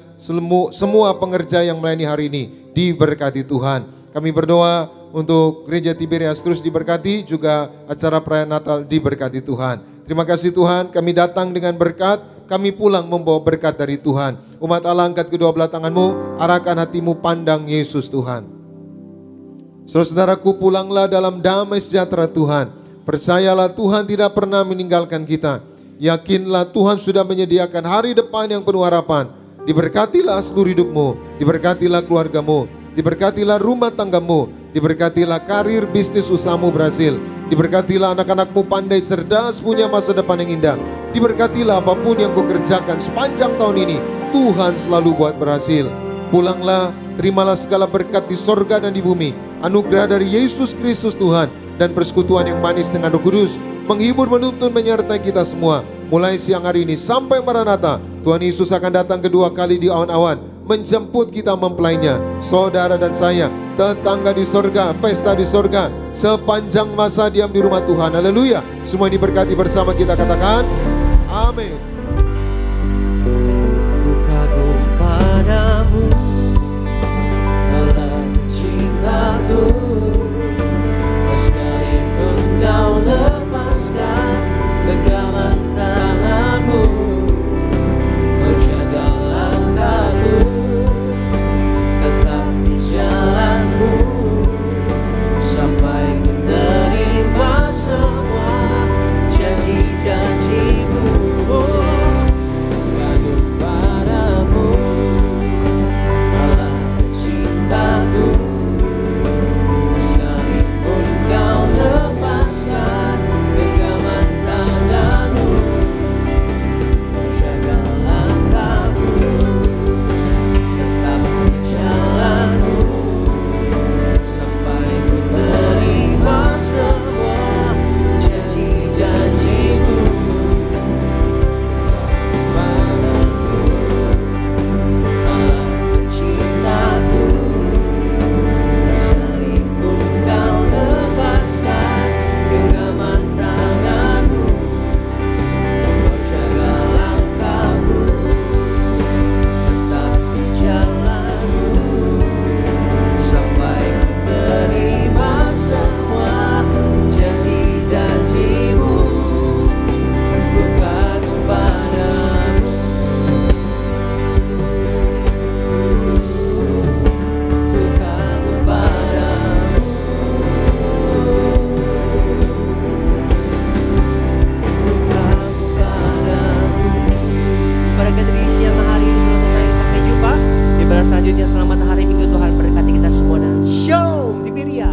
semua pengerja yang melayani hari ini diberkati Tuhan. Kami berdoa untuk gereja Tiberias terus diberkati, juga acara perayaan Natal diberkati Tuhan. Terima kasih Tuhan, kami datang dengan berkat, kami pulang membawa berkat dari Tuhan. Umat Allah, angkat kedua belah tanganmu, arahkan hatimu pandang Yesus Tuhan. Saudara-saudaraku, pulanglah dalam damai sejahtera Tuhan. Percayalah Tuhan tidak pernah meninggalkan kita. Yakinlah Tuhan sudah menyediakan hari depan yang penuh harapan. Diberkatilah seluruh hidupmu, diberkatilah keluargamu, diberkatilah rumah tanggamu, diberkatilah karir bisnis usahamu berhasil, diberkatilah anak-anakmu pandai cerdas punya masa depan yang indah, diberkatilah apapun yang kau kerjakan sepanjang tahun ini, Tuhan selalu buat berhasil. Pulanglah, terimalah segala berkat di sorga dan di bumi, anugerah dari Yesus Kristus Tuhan, dan persekutuan yang manis dengan Roh Kudus, menghibur, menuntun, menyertai kita semua. Mulai siang hari ini sampai Maranatha, Tuhan Yesus akan datang kedua kali di awan-awan, menjemput kita mempelainya. Saudara dan saya, tetangga di sorga, pesta di sorga, sepanjang masa diam di rumah Tuhan. Haleluya. Semua diberkati bersama kita katakan, amin. Kagum padamu, Allah cintaku, sekalipun kau lepaskan genggaman tanganmu, kau jaga langkahku, tetap di jalanmu, sampai ku terima semua janji-janjimu. Kagum padamu, Allah cintaku, sekalipun kau lepaskan genggaman tanganmu, kau jaga langkahku, tetap di jalanmu, sampai ku terima semua janji-janjimu. Padamu, Allah cintaku, sekalipun kau lepaskan genggaman tanganmu, kau jaga langkahku, tetap di jalanmu, sampai ku terima semua janji-janjimu. Ku kagum padamu, ku kagum padamu, ku kagum padamu. Berkat di siang hari ini selesai, sampai jumpa di ibadah selanjutnya. Selamat hari Minggu, Tuhan berkati kita semua dan shalom di Biria.